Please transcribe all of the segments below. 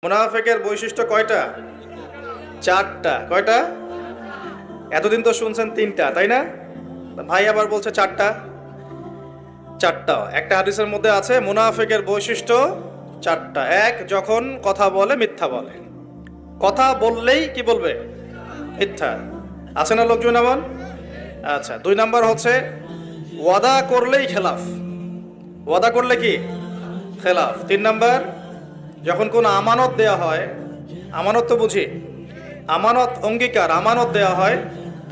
মুনাফিকের বৈশিষ্ট্য কয়টা? চারটা। কয়টা? এতদিন তো শুনছেন তিনটা, তাই না? ভাই আবার বলছে চারটা। চারটা একটা হাদিসের মধ্যে আছে, মুনাফিকের বৈশিষ্ট্য চারটা। এক, যখন কথা বলে মিথ্যা বলে। কথা বললেই কি বলবে? মিথ্যা। আছে না লোকজন এমন? আচ্ছা। দুই নাম্বার হচ্ছে ওয়াদা করলেই খেলাফ। ওয়াদা করলে কি? খেলাফ। তিন নাম্বার, যখন কোনো আমানত দেয়া হয়, আমানত তো বুঝি, আমানত অঙ্গীকার, আমানত দেয়া হয়,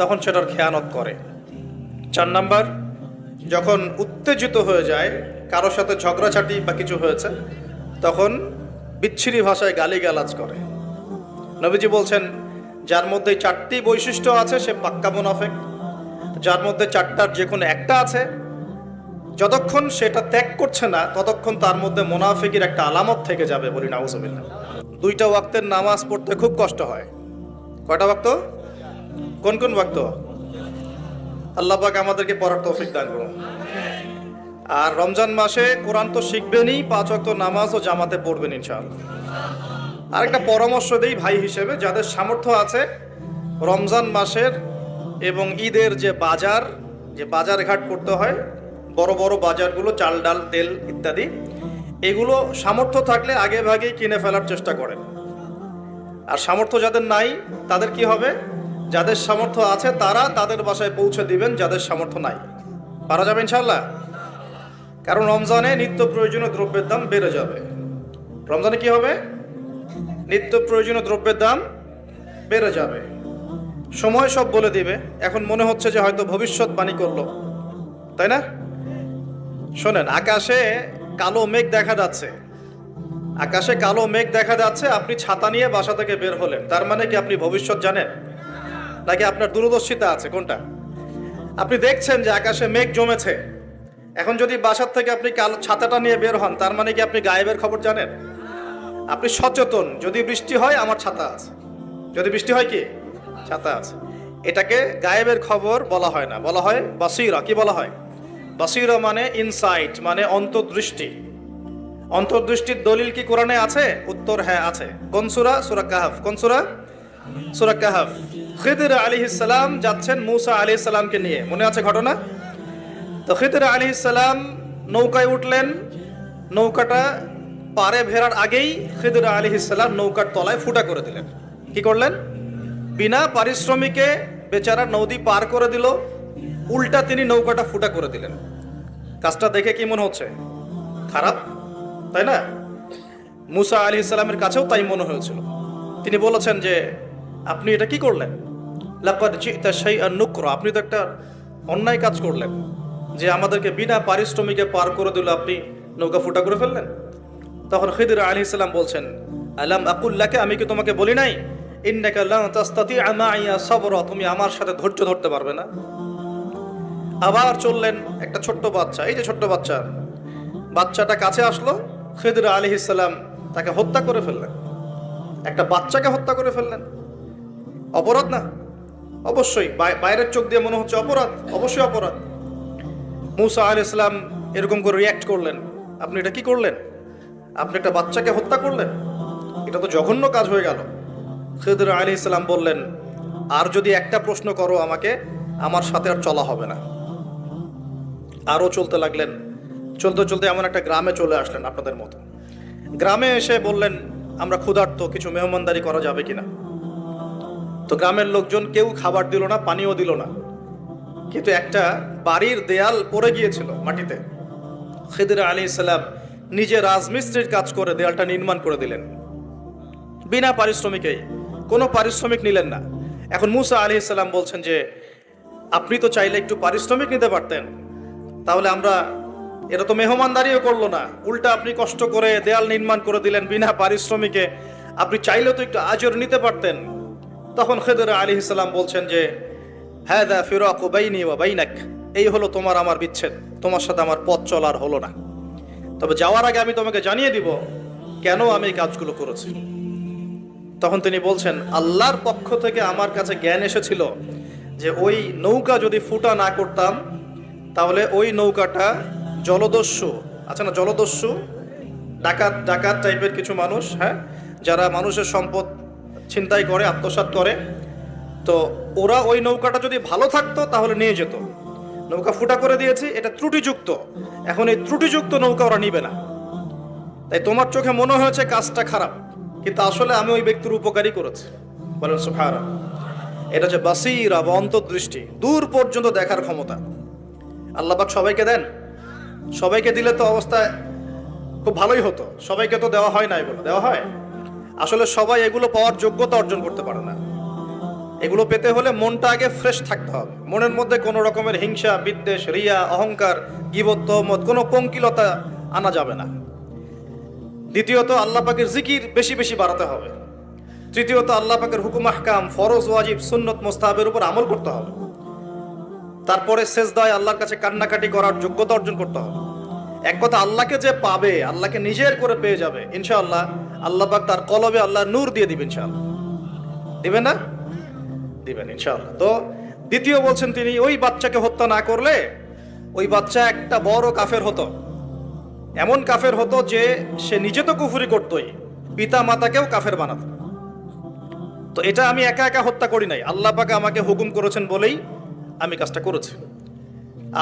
তখন সেটার খেয়ানত করে। চার নাম্বার, যখন উত্তেজিত হয়ে যায়, কারোর সাথে ঝগড়াঝাটি বা কিছু হয়েছে, তখন বিচ্ছিরি ভাষায় গালিগালাজ করে। নবীজি বলছেন, যার মধ্যে চারটি বৈশিষ্ট্য আছে সে পাক্কা মুনাফিক। যার মধ্যে চারটার যে কোনো একটা আছে, যতক্ষণ সেটা ত্যাগ করছে না ততক্ষণ তার মধ্যে মুনাফিকের একটা আলামত থেকে যাবে। বলি নাউজুবিল্লাহ। দুইটা ওয়াক্তের নামাজ পড়তে খুব কষ্ট হয়। কয়টা ওয়াক্ত? কোন কোন ওয়াক্ত? আল্লাহ পাক আমাদেরকে পড়ার তৌফিক দান করুন। আর রমজান মাসে কোরআন তো শিখবেনই, 5 ওয়াক্ত নামাজও জামাতে পড়বেন ইনশাআল্লাহ। আর একটা পরামর্শ দেই ভাই হিসেবে, যাদের সামর্থ্য আছে, রমজান মাসের এবং ঈদের যে বাজার ঘাট করতে হয়, বড় বড় বাজারগুলো, চাল ডাল তেল ইত্যাদি, এগুলো সামর্থ্য থাকলে আগে ভাগেই কিনে ফেলার চেষ্টা করেন। আর সামর্থ্য যাদের নাই তাদের কি হবে? যাদের সামর্থ্য আছে তারা তাদের বাসায় পৌঁছে দিবেন, যাদের সামর্থ্য নাই। পারা যাবে ইনশাআল্লাহ। কারণ রমজানে নিত্য প্রয়োজনীয় দ্রব্যের দাম বেড়ে যাবে। রমজানে কি হবে? নিত্য প্রয়োজনীয় দ্রব্যের দাম বেড়ে যাবে। সময় সব বলে দিবে। এখন মনে হচ্ছে যে হয়তো ভবিষ্যৎবাণী করলো, তাই না? শোনেন, আকাশে কালো মেঘ দেখা যাচ্ছে, আকাশে কালো মেঘ দেখা যাচ্ছে, আপনি ছাতা নিয়ে বাসা থেকে বের হলেন, তার মানে কি আপনি ভবিষ্যৎ জানেন নাকি আপনার দূরদর্শিতা আছে? কোনটা? আপনি দেখছেন যে আকাশে মেঘ জমেছে, এখন যদি বাসার থেকে আপনি কালো ছাতাটা নিয়ে বের হন, তার মানে কি আপনি গায়েবের খবর জানেন? আপনি সচেতন, যদি বৃষ্টি হয় আমার ছাতা আছে, যদি বৃষ্টি হয় কি ছাতা আছে। এটাকে গায়েবের খবর বলা হয় না, বলা হয় বাসীরা। কি বলা হয়? বাসীরা মানে ইনসাইট, মানে অন্তর্দৃষ্টি। অন্তর্দৃষ্টির দলিল কি কোরআনে আছে? উত্তর হ্যাঁ আছে। কোন সূরা? সূরা কাহফ। কোন সূরা? সূরা কাহফ। খিদর আলাইহিস সালাম যাচ্ছেন মূসা আলাইহিস সালামকে নিয়ে, মনে আছে ঘটনা? তো খিদর আলাইহিস সালাম নৌকায় উঠলেন, নৌকাটা পারে ভেড়ার আগেই খিদর আলাইহিস সালাম নৌকার তলায় ফুটা করে দিলেন। কি করলেন? বিনা পারিশ্রমিকে বেচারা নদী পার করে দিল, উল্টা তিনি নৌকাটা ফুটা করে দিলেন। কাজটা দেখে কি মনে হচ্ছে? খারাপ, তাই না? মূসা আলাইহিস সালামের কাছেও তাই মনে হয়েছিল। তিনি বলেছেন যে আপনি এটা কি করলেন? লাকাদ জিতা শাইআন নুকরা, আপনি তো একটা অন্যায় কাজ করলেন, যে আমাদেরকে বিনা পারিশ্রমিকে পার করে দিল, আপনি নৌকা ফুটা করে ফেললেন। তখন খিদর আলাইহিস সালাম বলছেন, আলাম আকুল লাকা, আমি কি তোমাকে বলি নাই, ইন্নাকা লান তাসতাতিআ মাইয়া সাবরা, তুমি আমার সাথে ধৈর্য ধরতে পারবে না? আবার চললেন, একটা ছোট্ট বাচ্চা, এই যে ছোট্ট বাচ্চাটা কাছে আসলো, খিদর আলাইহিস সালাম তাকে হত্যা করে ফেললেন। একটা বাচ্চাকে হত্যা করে ফেললেন, অপরাধ না? অবশ্যই। বাইরের চোখ দিয়ে মনে হচ্ছে অপরাধ, অবশ্যই অপরাধ। মূসা আলাইহিস সালাম এরকম করে রিয়্যাক্ট করলেন, আপনি এটা কি করলেন? আপনি একটা বাচ্চাকে হত্যা করলেন, এটা তো জঘন্য কাজ হয়ে গেল। খিদর আলাইহিস সালাম বললেন, আর যদি একটা প্রশ্ন করো আমাকে, আমার সাথে আর চলা হবে না। আরও চলতে লাগলেন, চলতে চলতে এমন একটা গ্রামে চলে আসলেন আপনাদের মতো। গ্রামে এসে বললেন, আমরা ক্ষুধার্ত, কিছু মেহমানদারি করা যাবে কিনা? তো গ্রামের লোকজন কেউ খাবার দিল না, পানিও দিল না, কিন্তু একটা বাড়ির দেয়াল পড়ে গিয়েছিল মাটিতে। খিদর আলাইহিস সালাম নিজে রাজমিস্ত্রির কাজ করে দেয়ালটা নির্মাণ করে দিলেন, বিনা পারিশ্রমিকেই, কোনো পারিশ্রমিক নিলেন না। এখন মূসা আলাইহিস সালাম বলছেন যে আপনি তো চাইলে একটু পারিশ্রমিক নিতে পারতেন, তাহলে আমরা, এটা তো মেহমানদারিও করলো না, উল্টা আপনি কষ্ট করে দেয়াল নির্মাণ করে দিলেন বিনা পারিশ্রমিকে, আপনি চাইলেও তো একটু আজর নিতে পারতেন। তখন খিদর আলাইহিস সালাম বলছেন যে হাযা ফিরাকু বাইনি ওয়া বাইনাক, এই হলো তোমার আমার বিচ্ছেদ, তোমার সাথে আমার পথ চলার হলো না। তবে যাওয়ার আগে আমি তোমাকে জানিয়ে দিব কেন আমি এই কাজগুলো করেছি। তখন তিনি বলছেন, আল্লাহর পক্ষ থেকে আমার কাছে জ্ঞান এসেছিল যে ওই নৌকা যদি ফুটা না করতাম, তাহলে ওই নৌকাটা জলদস্যু আছে না, জলদস্যু ডাকাত টাইপের কিছু মানুষ, হ্যাঁ, যারা মানুষের সম্পদ ছিনতাই করে, আত্মসাৎ করে, তো ওরা ওই নৌকাটা যদি ভালো থাকতো তাহলে নিয়ে যেত। নৌকা ফুটা করে দিয়েছি, এটা ত্রুটিযুক্ত, এখন এই ত্রুটিযুক্ত নৌকা ওরা নিবে না। তাই তোমার চোখে মনে হয়েছে কাজটা খারাপ, কিন্তু আসলে আমি ওই ব্যক্তির উপকারই করেছি। বলেন সুবহানাল্লাহ। এটা হচ্ছে বাসীরা বা অন্তর্দৃষ্টি, দূর পর্যন্ত দেখার ক্ষমতা। আল্লাহ পাক সবাইকে দেন, সবাইকে দিলে তো অবস্থা খুব ভালোই হতো। সবাইকে তো দেওয়া হয় না, এগুলো দেওয়া হয়। আসলে সবাই এগুলো পাওয়ার যোগ্যতা অর্জন করতে পারে না। এগুলো পেতে হলে মনটা আগে ফ্রেশ থাকতে হবে, মনের মধ্যে কোনো রকমের হিংসা, বিদ্বেষ, রিয়া, অহংকার, গীবত, তহমত, কোনো পঙ্কিলতা আনা যাবে না। দ্বিতীয়ত আল্লাহ পাকের জিকির বেশি বেশি বাড়াতে হবে। তৃতীয়ত আল্লাহ পাকের হুকুম আহকাম, ফরজ, ওয়াজিব, সুন্নত, মুস্তাহাবের উপর আমল করতে হবে। তারপরে সেজদায় আল্লাহর কাছে কান্নাকাটি করার যোগ্যতা অর্জন করতে হবে। এক কথা, আল্লাহকে যে পাবে, আল্লাহকে নিজের করে পেয়ে যাবে ইনশাআল্লাহ, আল্লাহ পাক তার কলবে আল্লাহ নূর দিয়ে দিবেন ইনশাআল্লাহ। দিবেন না? দিবেন ইনশাআল্লাহ। তো দ্বিতীয় বলছেন তিনি, ওই বাচ্চাকে হত্যা না করলে ওই বাচ্চা একটা বড় কাফের হতো। এমন কাফের হতো যে সে নিজে তো কুফরি করতোই, পিতা মাতাকেও কাফের বানাতো। তো এটা আমি একা একা হত্যা করি নাই, আল্লাহ পাক আমাকে হুকুম করেছেন বলেই আমি কাজটা করেছি।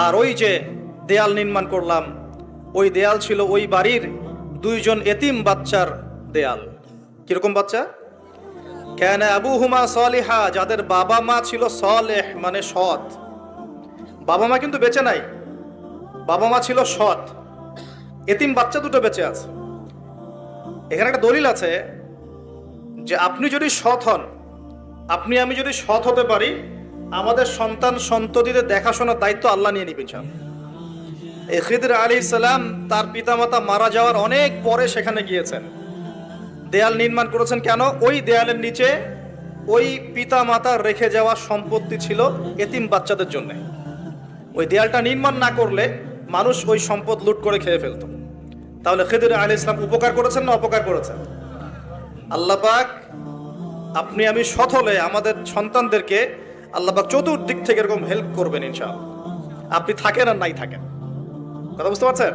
আর ওই যে দেয়াল নির্মাণ করলাম, ওই দেয়াল ছিল ওই বাড়ির দুইজন এতিম বাচ্চার দেয়াল। কিরকম বাচ্চা? কানা আবুহুমা সালিহা, যাদের বাবা মা ছিল সালেহ মানে সৎ। বাবা মা কিন্তু বেঁচে নাই, বাবা মা ছিল সৎ। এতিম বাচ্চা দুটো বেঁচে আছে। এখানে একটা দলিল আছে যে আপনি যদি সৎ হন, আপনি আমি যদি সৎ হতে পারি, আমাদের সন্তান সন্ততিদের দেখাশোনার দায়িত্ব আল্লাহ নিয়ে নিবেন। এই খিদর আলাইহিস সালাম তার পিতামাতা মারা যাওয়ার অনেক পরে সেখানে গিয়েছেন, দেয়াল নির্মাণ করেছেন। কেন? ওই দেয়ালের নিচে ওই পিতা মাতার রেখে যাওয়া সম্পত্তি ছিল এতিম বাচ্চাদের জন্য। ওই দেয়ালটা নির্মাণ না করলে মানুষ ওই সম্পদ লুট করে খেয়ে ফেলত। তাহলে খিদর আলাইহিস সালাম উপকার করেছেন না অপকার করেছেন? আল্লাহ পাক আপনি আমি সৎ হলে আমাদের সন্তানদেরকে আল্লাহ পাক চতুর্দিক থেকে এরকম হেল্প করবেন ইনশাআল্লাহ। আপনি থাকেন আর নাই থাকেন, কথা বুঝতে পারছেন?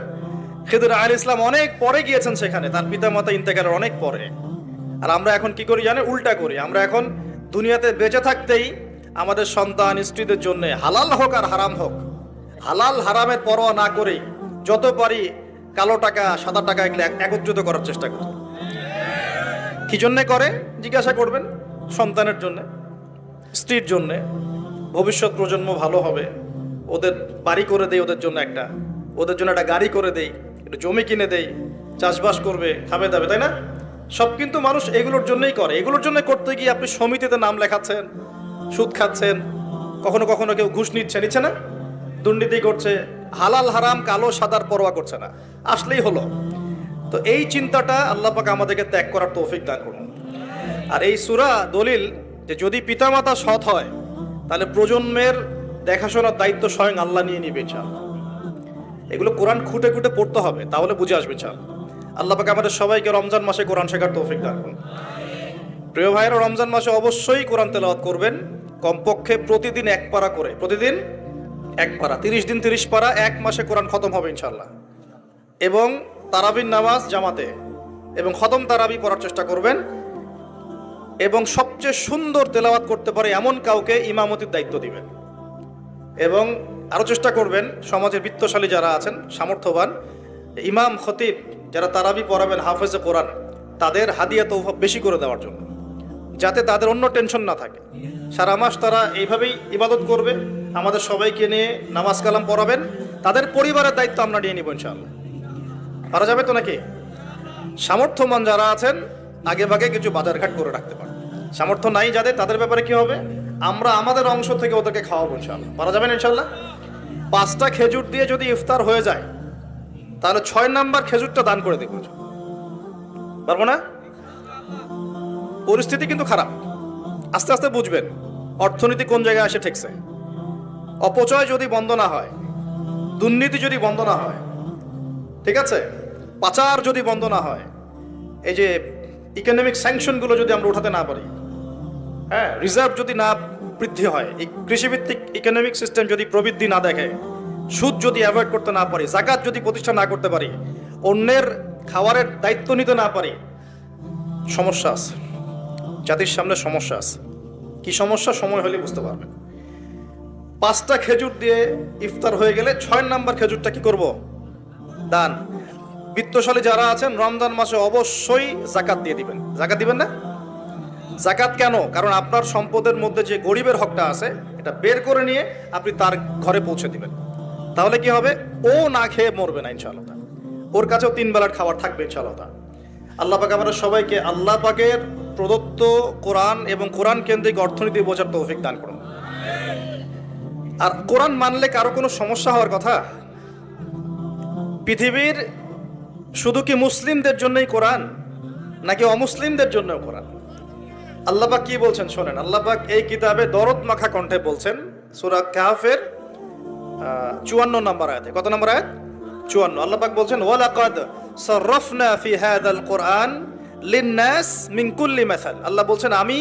খিদর আলাইহিস সালাম অনেক পরে গিয়েছেন সেখানে, তার পিতা মাতা ইন্তেকালের অনেক পরে। আর আমরা এখন কি করি জানেন? উল্টা করি। আমরা এখন দুনিয়াতে বেঁচে থাকতেই আমাদের সন্তান স্ত্রীদের জন্য হালাল হোক আর হারাম হোক, হালাল হারামের পরোয়া না করেই যত পারি কালো টাকা সাদা টাকা এগুলো একত্রিত করার চেষ্টা করি। কি জন্যে করে জিজ্ঞাসা করবেন? সন্তানের জন্য, স্ত্রীর জন্যে, ভবিষ্যৎ প্রজন্ম ভালো হবে, ওদের বাড়ি করে দেই, ওদের জন্য একটা, ওদের জন্য একটা গাড়ি করে দেই, একটু জমি কিনে দেই, চাষবাস করবে, খাবে দাবে, তাই না? সব কিন্তু মানুষ এগুলোর জন্যই করে। এগুলোর জন্য করতে গিয়ে আপনি সমিতিতে নাম লেখাচ্ছেন, সুদ খাচ্ছেন, কখনো কখনো কেউ ঘুষ নিচ্ছে না, দুর্নীতি করছে, হালাল হারাম কালো সাদার পরোয়া করছে না, আসলেই হলো। তো এই চিন্তাটা আল্লাহ পাক আমাদেরকে ত্যাগ করার তৌফিক দান করুন। আর এই সূরা দলিল যে যদি পিতামাতা সৎ হয় তাহলে প্রজন্মের দেখাশোনার দায়িত্ব স্বয়ং আল্লাহ নিয়ে নিবে ইনশাআল্লাহ। এগুলো কোরআন খুঁটে খুঁটে পড়তে হবে, তাহলে বুঝে আসবে ইনশাআল্লাহ। আল্লাহ পাক আমাদের সবাইকে রমজান মাসে কোরআন শেখার তৌফিক দান করুন। প্রিয় ভাইরা, রমজান মাসে অবশ্যই কোরআন তেলাওয়াত করবেন, কমপক্ষে প্রতিদিন এক পারা করে, প্রতিদিন এক পারা, 30 দিন 30 পারা, এক মাসে কোরআন খতম হবে ইনশাআল্লাহ। এবং তারাবির নামাজ জামাতে এবং খতম তারাবি পড়ার চেষ্টা করবেন। এবং সবচেয়ে সুন্দর তেলাওয়াত করতে পারে এমন কাউকে ইমামতির দায়িত্ব দিবেন। এবং আরও চেষ্টা করবেন সমাজের বিত্তশালী যারা আছেন, সামর্থ্যবান ইমাম খতিব যারা তারাবি পড়াবেন, হাফেজে কোরআন, তাদের হাদিয়া তৌফা বেশি করে দেওয়ার জন্য, যাতে তাদের অন্য টেনশন না থাকে। সারা মাস তারা এইভাবেই ইবাদত করবে, আমাদের সবাইকে নিয়ে নামাজ কালাম পড়াবেন, তাদের পরিবারের দায়িত্ব আমরা নিয়ে নিব ইনশাআল্লাহ। পারা যাবে তো নাকি? সামর্থ্যবান যারা আছেন আগে ভাগে কিছু বাজারঘাট করে রাখতে পারেন। সামর্থ্য নাই যাদের, তাদের ব্যাপারে কি হবে? আমরা আমাদের অংশ থেকে ওদেরকে খাওয়াবো ইনশাআল্লাহ। পারা যাবেন ইনশাআল্লাহ? 5টা খেজুর দিয়ে যদি ইফতার হয়ে যায় তাহলে 6 নাম্বার খেজুরটা দান করে দেবো। পারবো না? পরিস্থিতি কিন্তু খারাপ, আস্তে আস্তে বুঝবেন অর্থনীতি কোন জায়গায় এসে ঠেকছে। অপচয় যদি বন্ধ না হয়, দুর্নীতি যদি বন্ধ না হয়, ঠিক আছে, পাচার যদি বন্ধ না হয়, এই যে ইকোনমিক স্যাংশনগুলো যদি আমরা উঠাতে না পারি, হ্যাঁ, রিজার্ভ যদি না বৃদ্ধি হয়, এই কৃষিভিত্তিক ইকোনমিক সিস্টেম যদি প্রবৃদ্ধি না দেখে, সুদ যদি অ্যাভয়েড করতে না পারি, জাকাত যদি প্রতিষ্ঠা না করতে পারি, অন্যের খাবারের দায়িত্ব নিতে না পারি, সমস্যা আছে, জাতির সামনে সমস্যা আছে। কি সমস্যা? সময় হলে বুঝতে পারবেন। 5টা খেজুর দিয়ে ইফতার হয়ে গেলে 6 নম্বর খেজুরটা কি করব? দান। বিত্তশালী যারা আছেন রমজান মাসে অবশ্যই যাকাত দিয়ে দিবেন। যাকাত দিবেন না? যাকাত কেন? কারণ আপনার সম্পদের মধ্যে যে গরিবের হকটা আছে এটা বের করে নিয়ে আপনি তার ঘরে পৌঁছে দিবেন। তাহলে কি হবে? ও না খেয়ে মরবে না ইনশাআল্লাহ। ওর কাছেও 3 বেলার খাবার থাকবে ইনশাআল্লাহ। আল্লাহ পাক আমাদের সবাইকে আল্লাহ পাকের প্রদত্ত কোরআন এবং কোরআন কেন্দ্রিক অর্থনীতি বোঝার তৌফিক দান করুন। আর কোরআন মানলে কারো কোনো সমস্যা হওয়ার কথা? পৃথিবীর শুধু কি মুসলিমদের জন্যই কোরআন, নাকি অমুসলিমদের জন্যও কোরআন? আল্লাহ পাক কি বলছেন শোনেন। আল্লাহ পাক এই কিতাবে দরদ মাখা কণ্ঠে বলছেন সূরা কাহফের 54 নম্বর আয়াতে। কত নম্বর আয়াত? 54। আল্লাহ পাক বলছেন ওয়ালাকাদ সাররাফনা ফি হাযাল কুরআন লিন-নাস মিন কুল্লি মাসাল। আল্লাহ বলছেন আমি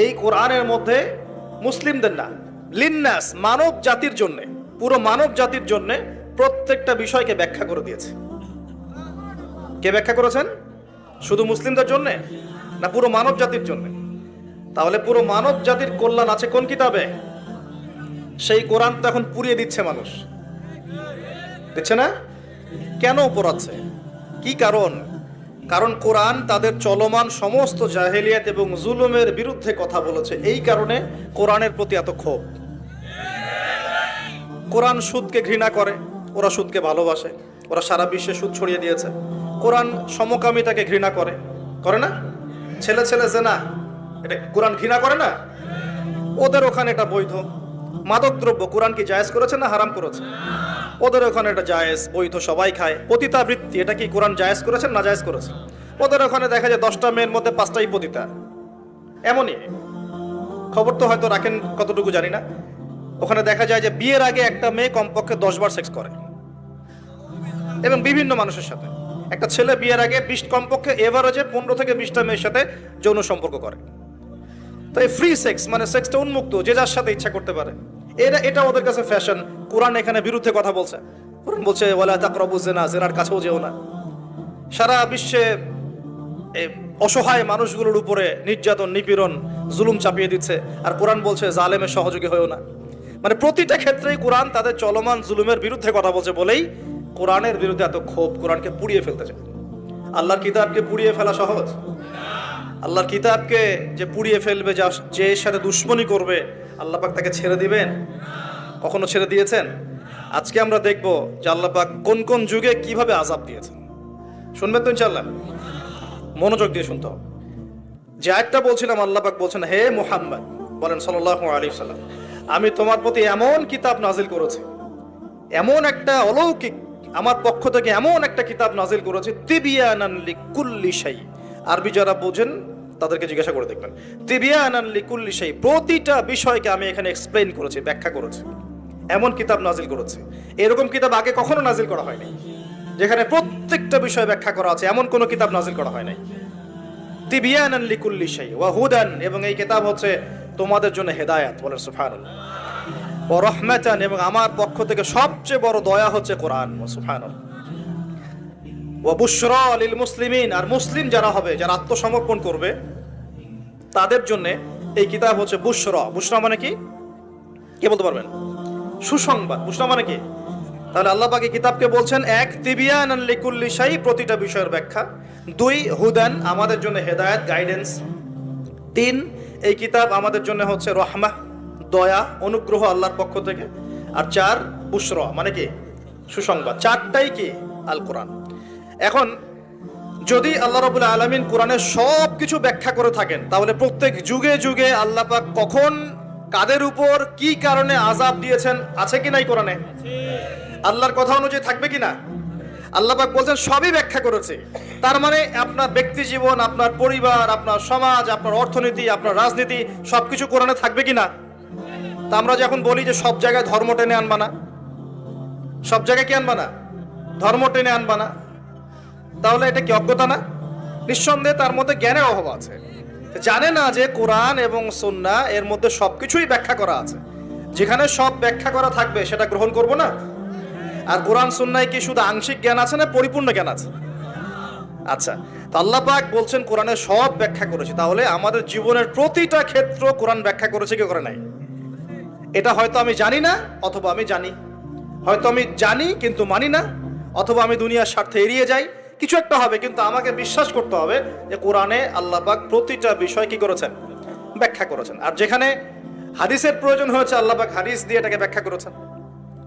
এই কোরআনের মধ্যে মুসলিমদের না, লিন-নাস মানব জাতির জন্য, পুরো মানব জাতির জন্য প্রত্যেকটা বিষয়কে ব্যাখ্যা করে দিয়েছে। কে ব্যাখ্যা করেছেন? শুধু মুসলিমদের জন্য না পুরো মানব জাতির জন্য? তাহলে পুরো মানব জাতির কল্যাণ আছে কোন কিতাবে? সেই কোরআন তো এখন পুড়িয়ে দিচ্ছে মানুষ, দিচ্ছে না? কেন পোড়াচ্ছে? কি কারণ? কারণ কোরআন তাদের চলমান সমস্ত জাহেলিয়াত এবং জুলুমের বিরুদ্ধে কথা বলেছে। এই কারণে কোরআনের প্রতি এত ক্ষোভ। কোরআন সুদকে ঘৃণা করে, ওরা সুদকে ভালোবাসে, ওরা সারা বিশ্বে সুদ ছড়িয়ে দিয়েছে। কোরআন সমকামিতাকে ঘৃণা করে, করে না? ছেলে ছেলে জেনা, এটা কোরআন ঘৃণা করে না? ওদের ওখানে এটা বৈধ। মাদকদ্রব্য কোরআন কি জায়েজ করেছে না হারাম করেছে? ওদের ওখানে এটা জায়েজ, বৈধ, সবাই খায়। পতিতাবৃত্তি এটা কি কোরআন জায়েজ করেছে না জায়েজ করেছে? ওদের ওখানে দেখা যায় 10টা মেয়ের মধ্যে 5টাই পতিতা। এমনই খবর তো হয়তো রাখেন কতটুকু জানি না। ওখানে দেখা যায় যে বিয়ের আগে একটা মেয়ে কমপক্ষে 10 বার সেক্স করে, এবং বিভিন্ন মানুষের সাথে। একটা ছেলে বিয়ের আগে কমপক্ষে এভারেজে 15 থেকে 20টা মেয়ের সাথে যৌন সম্পর্ক করে। তাই ফ্রি সেক্স মানে সেক্সটা উন্মুক্ত, যে যার সাথে ইচ্ছা করতে পারে। এটা ওদের কাছে ফ্যাশন। কোরআন এখানে বিরুদ্ধে কথা বলছে। কোরআন বলছে ওয়ালা তাকরাবু জিনা, জিনার কাছেও যেও না। সারা বিশ্বে অসহায় মানুষগুলোর উপরে নির্যাতন, নিপীড়ন, জুলুম চাপিয়ে দিচ্ছে, আর কোরআন বলছে জালেমের সহযোগী হয়েও না। মানে প্রতিটা ক্ষেত্রেই কোরআন তাদের চলমান জুলুমের বিরুদ্ধে কথা বলছে বলেই কোরআনের বিরুদ্ধে এত ক্ষোভ। কোরআনকে পুড়িয়ে ফেলতে চায়। আল্লাহর কিতাবকে পুড়িয়ে ফেলা সহজ? আল্লাহর কিতাবকে যে পুড়িয়ে ফেলবে, যে সাথে দুশ্মনী করবে, আল্লাহ পাক তাকে ছেড়ে দিবেন? কখনো ছেড়ে দিয়েছেন? আজকে আমরা দেখব যে আল্লাহ পাক কোন কোন যুগে কিভাবে আযাব দিয়েছেন। শুনবেন তো ইনশাআল্লাহ? মনোযোগ দিয়ে শুনতে হবে। যে আয়াতটা বলছিলাম, আল্লাহ পাক বলছেন হে মুহাম্মদ বলেন সাল্লাল্লাহু আলাইহি ওয়াসাল্লাম, আমি তোমার প্রতি এমন কিতাব নাজিল করেছি, এমন একটা অলৌকিক, আমার পক্ষ থেকে এমন একটা কিতাব নাজিল করেছি, তিবিয়ানান লিকুল্লি শাই। আরবি যারা বোঝেন তাদেরকে জিজ্ঞাসা করে দেখবেন। তিবিয়ানান লিকুল্লি শাই, প্রতিটা বিষয়কে আমি এখানে এক্সপ্লেইন করেছি, ব্যাখ্যা করেছি। এমন কিতাব নাজিল করেছি, এরকম কিতাব আগে কখনো নাজিল করা হয়নি, যেখানে প্রত্যেকটা বিষয় ব্যাখ্যা করা আছে। এমন কোনো কিতাব নাজিল করা হয় নাই। তিবিয়ানান লিকুল্লি শাই ওয়া হুদান, এবং এই কিতাব হচ্ছে তোমাদের জন্য হেদায়েত। বলেন সুবহানাল্লাহ। ওয়া রাহমাতান, এবং আমার পক্ষ থেকে সবচেয়ে বড় দয়া হচ্ছে কোরআন। সুবহানাল্লাহ। ওয়া বুশরা লিল মুসলিমিন, আর মুসলিম যারা হবে, যারা আত্মসমর্পণ করবে, তাদের জন্য এই কিতাব হচ্ছে বুশরা। বুশরা মানে কি? কে বলতে পারবেন? সুসংবাদ। বুশরা মানে কি? তাহলে আল্লাহ পাক এই কিতাবকে বলছেন 1 তিবিয়ানান লিকুল্লি শাই, প্রতিটা বিষয়ের ব্যাখ্যা। 2 হুদান, আমাদের জন্য হেদায়েত, গাইডেন্স। 3 এই কিতাব আমাদের জন্য হচ্ছে রহমা, দয়া, অনুগ্রহ আল্লাহর পক্ষ থেকে। আর 4 বুশরা মানে কি? সুসংবাদ। 4টাই কি? আল কোরআন। এখন যদি আল্লাহ রাব্বুল আলামিন কোরআনের সব কিছু ব্যাখ্যা করে থাকেন, তাহলে প্রত্যেক যুগে যুগে আল্লাহ পাক কখন কাদের উপর কি কারণে আযাব দিয়েছেন আছে কি নাই কোরআনে? আল্লাহর কথা অনুযায়ী থাকবে কিনা? আল্লাহ পাক বলছেন সবই ব্যাখ্যা করেছে। তার মানে আপনার ব্যক্তি জীবন, আপনার পরিবার, আপনার সমাজ, আপনার অর্থনীতি, আপনার রাজনীতি সবকিছু কোরআনে থাকবে কিনা? তা আমরা যখন বলি যে সব জায়গায় ধর্ম টেনে আনবা না, সব জায়গায় কি আনবা না? ধর্ম টেনে আনবা না, তাহলে এটা কি অজ্ঞতা না? নিঃসন্দেহে তার মধ্যে জ্ঞানের অভাব আছে। জানে না যে কোরআন এবং সুন্নাহ এর মধ্যে সবকিছুই ব্যাখ্যা করা আছে। যেখানে সব ব্যাখ্যা করা থাকবে সেটা গ্রহণ করব না। আর কোরআন সুন্নায় কি শুধু আংশিক জ্ঞান আছে না পরিপূর্ণ জ্ঞান আছে? আচ্ছা, তো আল্লাহ পাক বলছেন কোরআনে সব ব্যাখ্যা করেছে, তাহলে আমাদের জীবনের প্রতিটা ক্ষেত্র কোরআন ব্যাখ্যা করেছে কি করে নাই? এটা হয়তো আমি জানি না, অথবা আমি জানি, হয়তো আমি জানি কিন্তু মানি না, অথবা আমি দুনিয়ার স্বার্থে এড়িয়ে যাই, কিছু একটা হবে। কিন্তু আমাকে বিশ্বাস করতে হবে যে কোরআনে আল্লাহ পাক প্রতিটা বিষয় কি করেছেন? ব্যাখ্যা করেছেন। আর যেখানে হাদিসের প্রয়োজন হয়েছে আল্লাহ পাক হাদিস দিয়ে এটাকে ব্যাখ্যা করেছেন।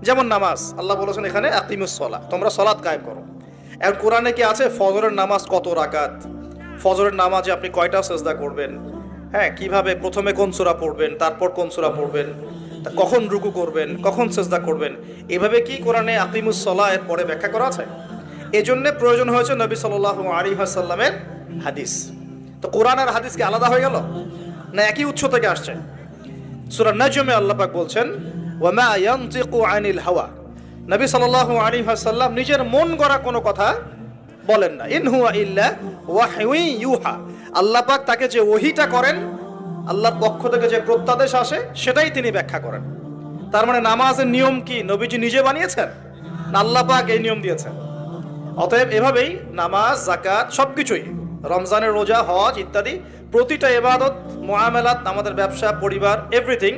যেমন নামাজ, আল্লাহ বলেছেন এখানে আকিমুস সালাহ, তোমরা সালাত কায়েম করো। এখন কোরআনে কি আছে ফজরের নামাজ কত রাকাত, ফজরের নামাজে আপনি কয়টা সেজদা করবেন, হ্যাঁ, কিভাবে প্রথমে কোন সূরা পড়বেন, তারপর কোন সূরা পড়বেন, কখন রুকু করবেন, কখন সেজদা করবেন, এভাবে কি কোরআনে আকিমুস সালাহ এর পরে ব্যাখ্যা করা আছে? এজন্য প্রয়োজন হয়েছে নবী সাল্লাল্লাহু আলাইহি ওয়াসাল্লামের হাদিস। তো কোরআন আর হাদিস কি আলাদা হয়ে গেল, না একই উৎস থেকে আসছে? সূরা নাজমে আল্লাহ পাক বলছেন ওয়ামা ইয়ানতিকু আনিল হাওয়া, নবী সাল্লাল্লাহু আলাইহি ওয়াসাল্লাম নিজের মন গড়া কোনো কথা বলেন না। ইন হুয়া ইল্লা ওয়াহয়ু ইউহা, আল্লাহ পাক তাকে যে ওহীটা করেন, আল্লাহর পক্ষ থেকে যে প্রত্যাদেশ আসে সেটাই তিনি ব্যাখ্যা করেন। তার মানে নামাজের নিয়ম কি নবীজি নিজে বানিয়েছেন, না আল্লাহ পাক এই নিয়ম দিয়েছেন? অতএব এভাবেই নামাজ, যাকাত, সবকিছুই, রমজানের রোজা, হজ ইত্যাদি প্রতিটা ইবাদত, মুআমালাত, আমাদের ব্যবসা, পরিবার, এভরিথিং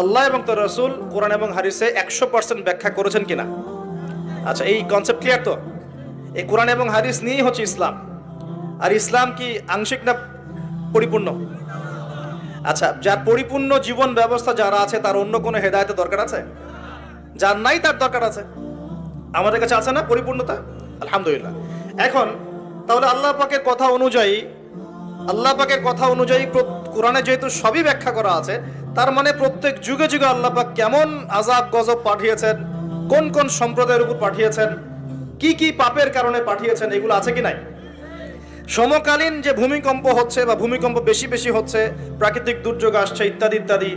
আল্লাহ এবং তার রাসূল কোরআন এবং হাদিসে 100% ব্যাখ্যা করেছেন কিনা? আচ্ছা, এই কনসেপ্ট ক্লিয়ার তো? এই কোরআন এবং হাদিস নিয়েই হচ্ছে ইসলাম। আর ইসলাম কি আংশিক না পরিপূর্ণ? আচ্ছা, যার পরিপূর্ণ জীবন ব্যবস্থা যারা আছে তার অন্য কোনো হেদায়েতের দরকার আছে? যার নাই তার দরকার আছে। আমাদের কাছে আছে না পরিপূর্ণতা? আলহামদুলিল্লাহ। এখন তাহলে আল্লাহ পাকের কথা অনুযায়ী কোরআনে যেহেতু সবই ব্যাখ্যা করা আছে, তার মানে প্রত্যেক যুগে যুগে আল্লাহ পাক কেমন আযাব গজব পাঠিয়েছেন, কোন কোন সম্প্রদায়ের উপর পাঠিয়েছেন, কি কি পাপের কারণে পাঠিয়েছেন, এগুলো আছে কি নাই? সমকালীন যে ভূমিকম্প হচ্ছে বা ভূমিকম্প বেশি বেশি হচ্ছে, প্রাকৃতিক দুর্যোগ আসছে ইত্যাদি ইত্যাদি,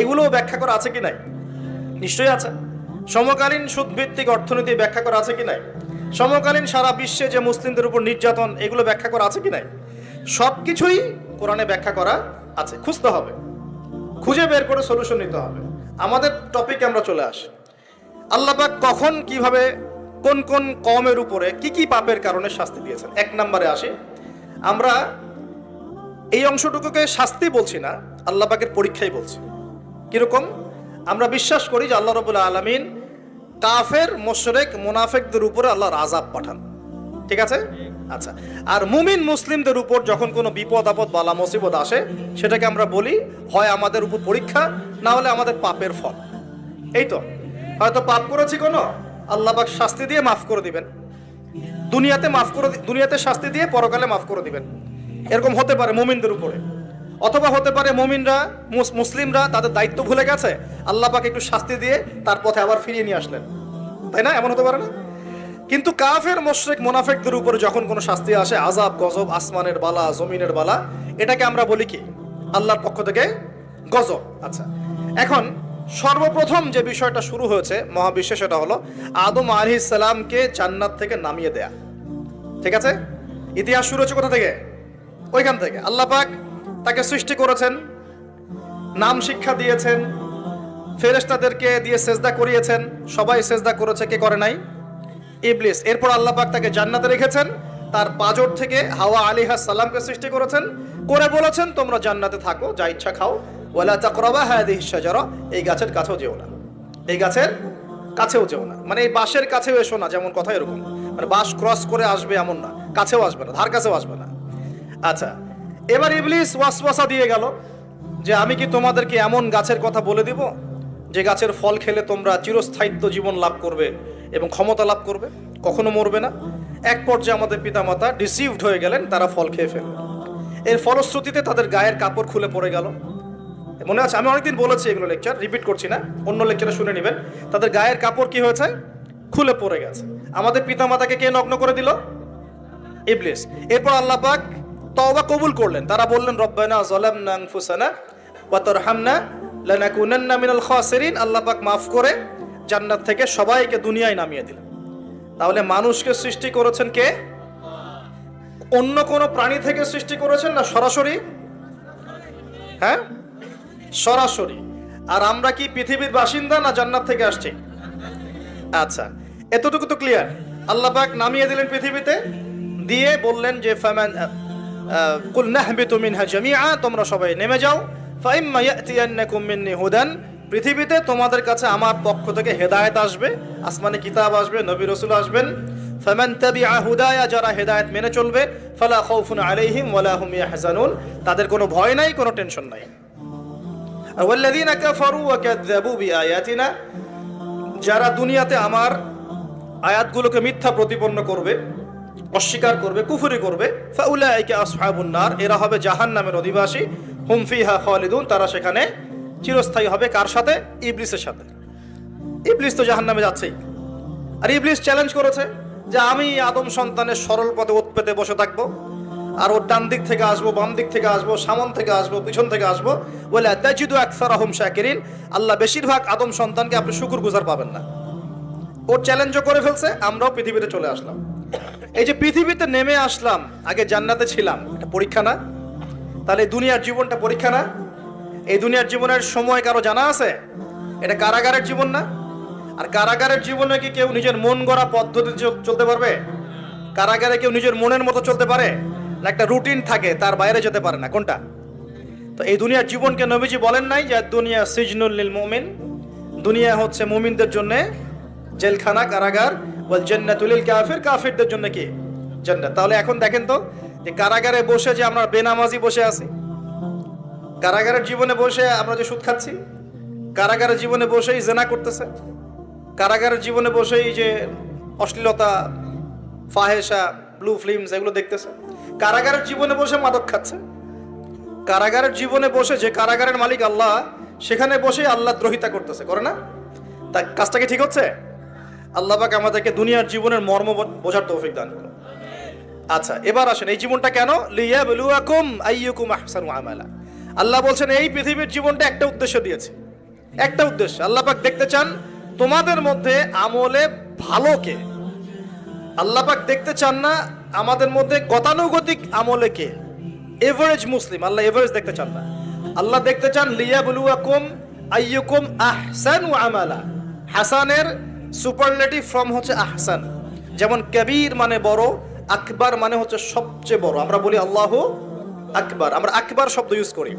এগুলোও ব্যাখ্যা করা আছে কি নাই? নিশ্চয়ই আছে। সমকালীন সুদভিত্তিক অর্থনীতি ব্যাখ্যা করা আছে কি নাই? সমকালীন সারা বিশ্বে যে মুসলিমদের উপর নির্যাতন, এগুলো ব্যাখ্যা করা আছে কি নাই? সবকিছুই কোরআনে ব্যাখ্যা করা আছে। খুঁজতে হবে, খুঁজে বের করে সলিউশন নিতে হবে। আমাদের টপিকে আমরা চলে আসি। আল্লাহ পাক কখন, কিভাবে, কোন কোন কওমের উপরে কি কি পাপের কারণে শাস্তি দিয়েছেন। 1 নম্বরে আসি। আমরা এই অংশটুকুকে শাস্তি বলছি না, আল্লাহ পাকের পরীক্ষাই বলছি। কিরকম? আমরা বিশ্বাস করি যে আল্লাহ রাব্বুল আলামিন কাফের, মুশরিক, মুনাফিকদের উপরে আল্লাহর আযাব পাঠান, ঠিক আছে? আচ্ছা, আর মুমিন মুসলিমদের উপর যখন কোনো বিপদ আপদ, বালা মুসিবত আসে, সেটাকে আমরা বলি হয় আমাদের উপর পরীক্ষা, না হলে আমাদের পাপের ফল। এই তো, হয়তো পাপ করেছি কোনো, আল্লাহ পাক শাস্তি দিয়ে মাফ করে দিবেন, দুনিয়াতে শাস্তি দিয়ে পরকালে মাফ করে দিবেন। এরকম হতে পারে মুমিনদের উপরে। অথবা হতে পারে মুসলিমরা তাদের দায়িত্ব ভুলে গেছে, আল্লাহ পাক একটু শাস্তি দিয়ে তার পথে আবার ফিরিয়ে নিয়ে আসলেন, তাই না? এমন হতে পারে না? কিন্তু কাফের, মুশরিক, মুনাফিকদের উপরে যখন কোনো শাস্তি আসে, আযাব গজব, আসমানের বালা, জমিনের বালা, এটাকে আমরা বলি কি? আল্লাহর পক্ষ থেকে গজব। আচ্ছা, এখন সর্বপ্রথম যে বিষয়টা শুরু হয়েছে মহাবিশ্বে, সেটা হলো আদম আলাইহিস সালামকে জান্নাত থেকে নামিয়ে দেয়া, ঠিক আছে? ইতিহাস শুরু হচ্ছে কোথা থেকে? ওইখান থেকে। আল্লাহ পাক তাকে সৃষ্টি করেছেন, নাম শিক্ষা দিয়েছেন, ফেরেশতাদেরকে দিয়ে সেজদা করিয়েছেন, সবাই সেজদা করেছে, কে করে নাই? ইবলিস। এরপর আল্লাহ পাক তাকে জান্নাতে রেখেছেন, তার পাঁজর থেকে হাওয়া আলাইহিস সালামকে সৃষ্টি করেছেন, করে বলেছেন তোমরা জান্নাতে থাকো, যা ইচ্ছা খাও, ওয়ালা তাকরাবা হাদিহিশ শাজারা, এই গাছের কাছেও যেও না, এই গাছের কাছেও যেও না, মানে এই বাঁশের কাছেও এসো না, যেমন কথা এরকম, মানে বাঁশ ক্রস করে আসবে এমন না, কাছেও আসবে না, ধার কাছেও আসবে না। আচ্ছা, এবার ইবলিস ওয়াসওয়াসা দিয়ে গেল যে আমি কি তোমাদেরকে এমন গাছের কথা বলে দিব যে গাছের ফল খেলে তোমরা চিরস্থায়িত্ব জীবন লাভ করবে এবং ক্ষমতা লাভ করবে, কখনো মরবে না। এক পর্যায়ে আমাদের পিতামাতা ডিসিভড হয়ে গেলেন, তারা ফল খেয়ে ফেললেন। এর ফলশ্রুতিতে তাদের গায়ের কাপড় খুলে পড়ে গেল। মনে আছে, আমি অনেকদিন বলেছি এগুলো, লেকচার রিপিট করছি না, অন্য লেকচারে শুনে নেবেন। তাদের গায়ের কাপড় কি হয়েছে? খুলে পড়ে গেছে। আমাদের পিতামাতাকে কে নগ্ন করে দিল? ইবলিস। এরপর আল্লাহ পাক তওবা কবুল করলেন, তারা বললেন রব্বানা যালামনা আনফুসানা ওয়া তারহামনা লানাকুনান্না মিনাল খাসিরিন। আল্লাহ পাক মাফ করে জান্নাত থেকে সবাইকে দুনিয়ায় নামিয়ে দিলেন। তাহলে মানুষকে সৃষ্টি করেছেন কে? অন্য কোন প্রাণী থেকে সৃষ্টি করেছেন না সরাসরি? হ্যাঁ, সরাসরি। আর আমরা কি পৃথিবীর বাসিন্দা না জান্নাত থেকে আসছি? আচ্ছা, এতটুকু তো ক্লিয়ার। আল্লাহ পাক নামিয়ে দিলেন পৃথিবীতে, দিয়ে বললেন যে ফামান কুল নাহবিতু মিনহা জামিআ, তোমরা সবাই নেমে যাও, ফাইম্মা ইয়াতিয়ান্নাকুম মিন্নি হুদান, পৃথিবীতে তোমাদের কাছে আমার পক্ষ থেকে হেদায়েত আসবে, আসমানে কিতাব আসবে, নবী রাসূল আসবেন। ফামান তাবিআ হুদায়া, যারা হেদায়েত মেনে চলবে, ফালা খাউফুন আলাইহিম ওয়ালা হুম ইয়াহজানুন, তাদের কোনো ভয় নাই, কোনো টেনশন নাই। আর ওয়াল্লাযীনা কাফারু ওয়া কাযযাবু বিআয়াতিনা, যারা দুনিয়াতে আমার আয়াতগুলোকে মিথ্যা প্রতিপন্ন করবে, অস্বীকার করবে, কুফরি করবে, ফাউলাইকা আসহাবুন নার, এরা হবে জাহান্নামের অধিবাসী, হুম ফিহা খালিদুন, তারা সেখানে চিরস্থায়ী হবে। কার সাথে? ইবলিসের সাথে। ইবলিস তো জাহান্নামে যাচ্ছেই। আর ইবলিস চ্যালেঞ্জ করেছে যে আমি আদম সন্তানের সরল পথে ওত পেতে বসে থাকবো, আর ওর ডান দিক থেকে আসবো, বাম দিক থেকে আসবো, সামন থেকে আসবো, পিছন থেকে আসবো, ওয়ালা তাজিদু আকসারাহুম শাকিরিন, আল্লাহ বেশিরভাগ আদম সন্তানকে আপনি শুকরগুজার পাবেন না। ওর চ্যালেঞ্জও করে ফেলছে, আমরাও পৃথিবীতে চলে আসলাম। এই যে পৃথিবীতে নেমে আসলাম, আগে জান্নাতে ছিলাম, এটা পরীক্ষা না? তাহলে এই দুনিয়ার জীবনটা পরীক্ষা না? এই দুনিয়ার জীবনের সময় কারো জানা আছে? এটা কারাগারের জীবন না? আর কারাগারের জীবনে কি কেউ নিজের মন গড়া পদ্ধতি চলতে পারবে? কারাগারে কেউ নিজের মনের মতো চলতে পারে না? একটা রুটিন থাকে, তার বাইরে যেতে পারে না। কোনটা? তো এই দুনিয়ার জীবনকে নবীজি বলেন নাই যে দুনিয়া সিজনুল লিল মুমিন, দুনিয়া হচ্ছে মুমিনদের জন্য জেলখানা, কারাগার, ওয়াল জান্নাতুল লিল কাফির, কাফিরদের জন্য কি? জান্নাত। তাহলে এখন দেখেন তো যে কারাগারে বসে যে আমরা বেনামাজি বসে আছি, কারাগারের জীবনে বসে আমরা যে সুদ খাচ্ছি, কারাগারের জীবনে বসেই জেনা করতেছে, কারাগারের জীবনে বসেই যে অশ্লীলতা, ফাহেসা, ব্লু ফিল্মস এগুলো দেখতেছে, কারাগারের জীবনে বসে মাদক খাচ্ছে, কারাগারের জীবনে বসে, যে কারাগারের মালিক আল্লাহ, সেখানে বসে আল্লাহ দ্রোহিতা করতেছে, করে না? তা কাজটা কি ঠিক হচ্ছে? আল্লাহ পাক আমাদেরকে দুনিয়ার জীবনের মর্ম বোঝার তৌফিক দান করুন। আচ্ছা, এবার আসেন এই জীবনটা কেন? লিয়াবলুয়াকুম আইয়ুকুম আহসানু আমালা। আল্লাহ বলছেন এই পৃথিবীর জীবনটা একটা উদ্দেশ্য দিয়েছে, একটা উদ্দেশ্য। আল্লাহ পাক দেখতে চান তোমাদের মধ্যে আমলে ভালো কে। আল্লাহ পাক দেখতে চান না আমাদের মধ্যে গতানুগতিক আমলে কে, এভারেজ মুসলিম। আল্লাহ এভারেজ দেখতে চান না, আল্লাহ দেখতে চান লিয়াবলুয়াকুম আইয়ুকুম আহসানু আমালা। হাসানের সুপারলেটিভ ফর্ম হচ্ছে আহসান। যেমন কবির মানে বড়, আকবার মানে হচ্ছে সবচেয়ে বড়। আমরা বলি আল্লাহু আকবার, আমরা আকবার শব্দ ইউজ করি।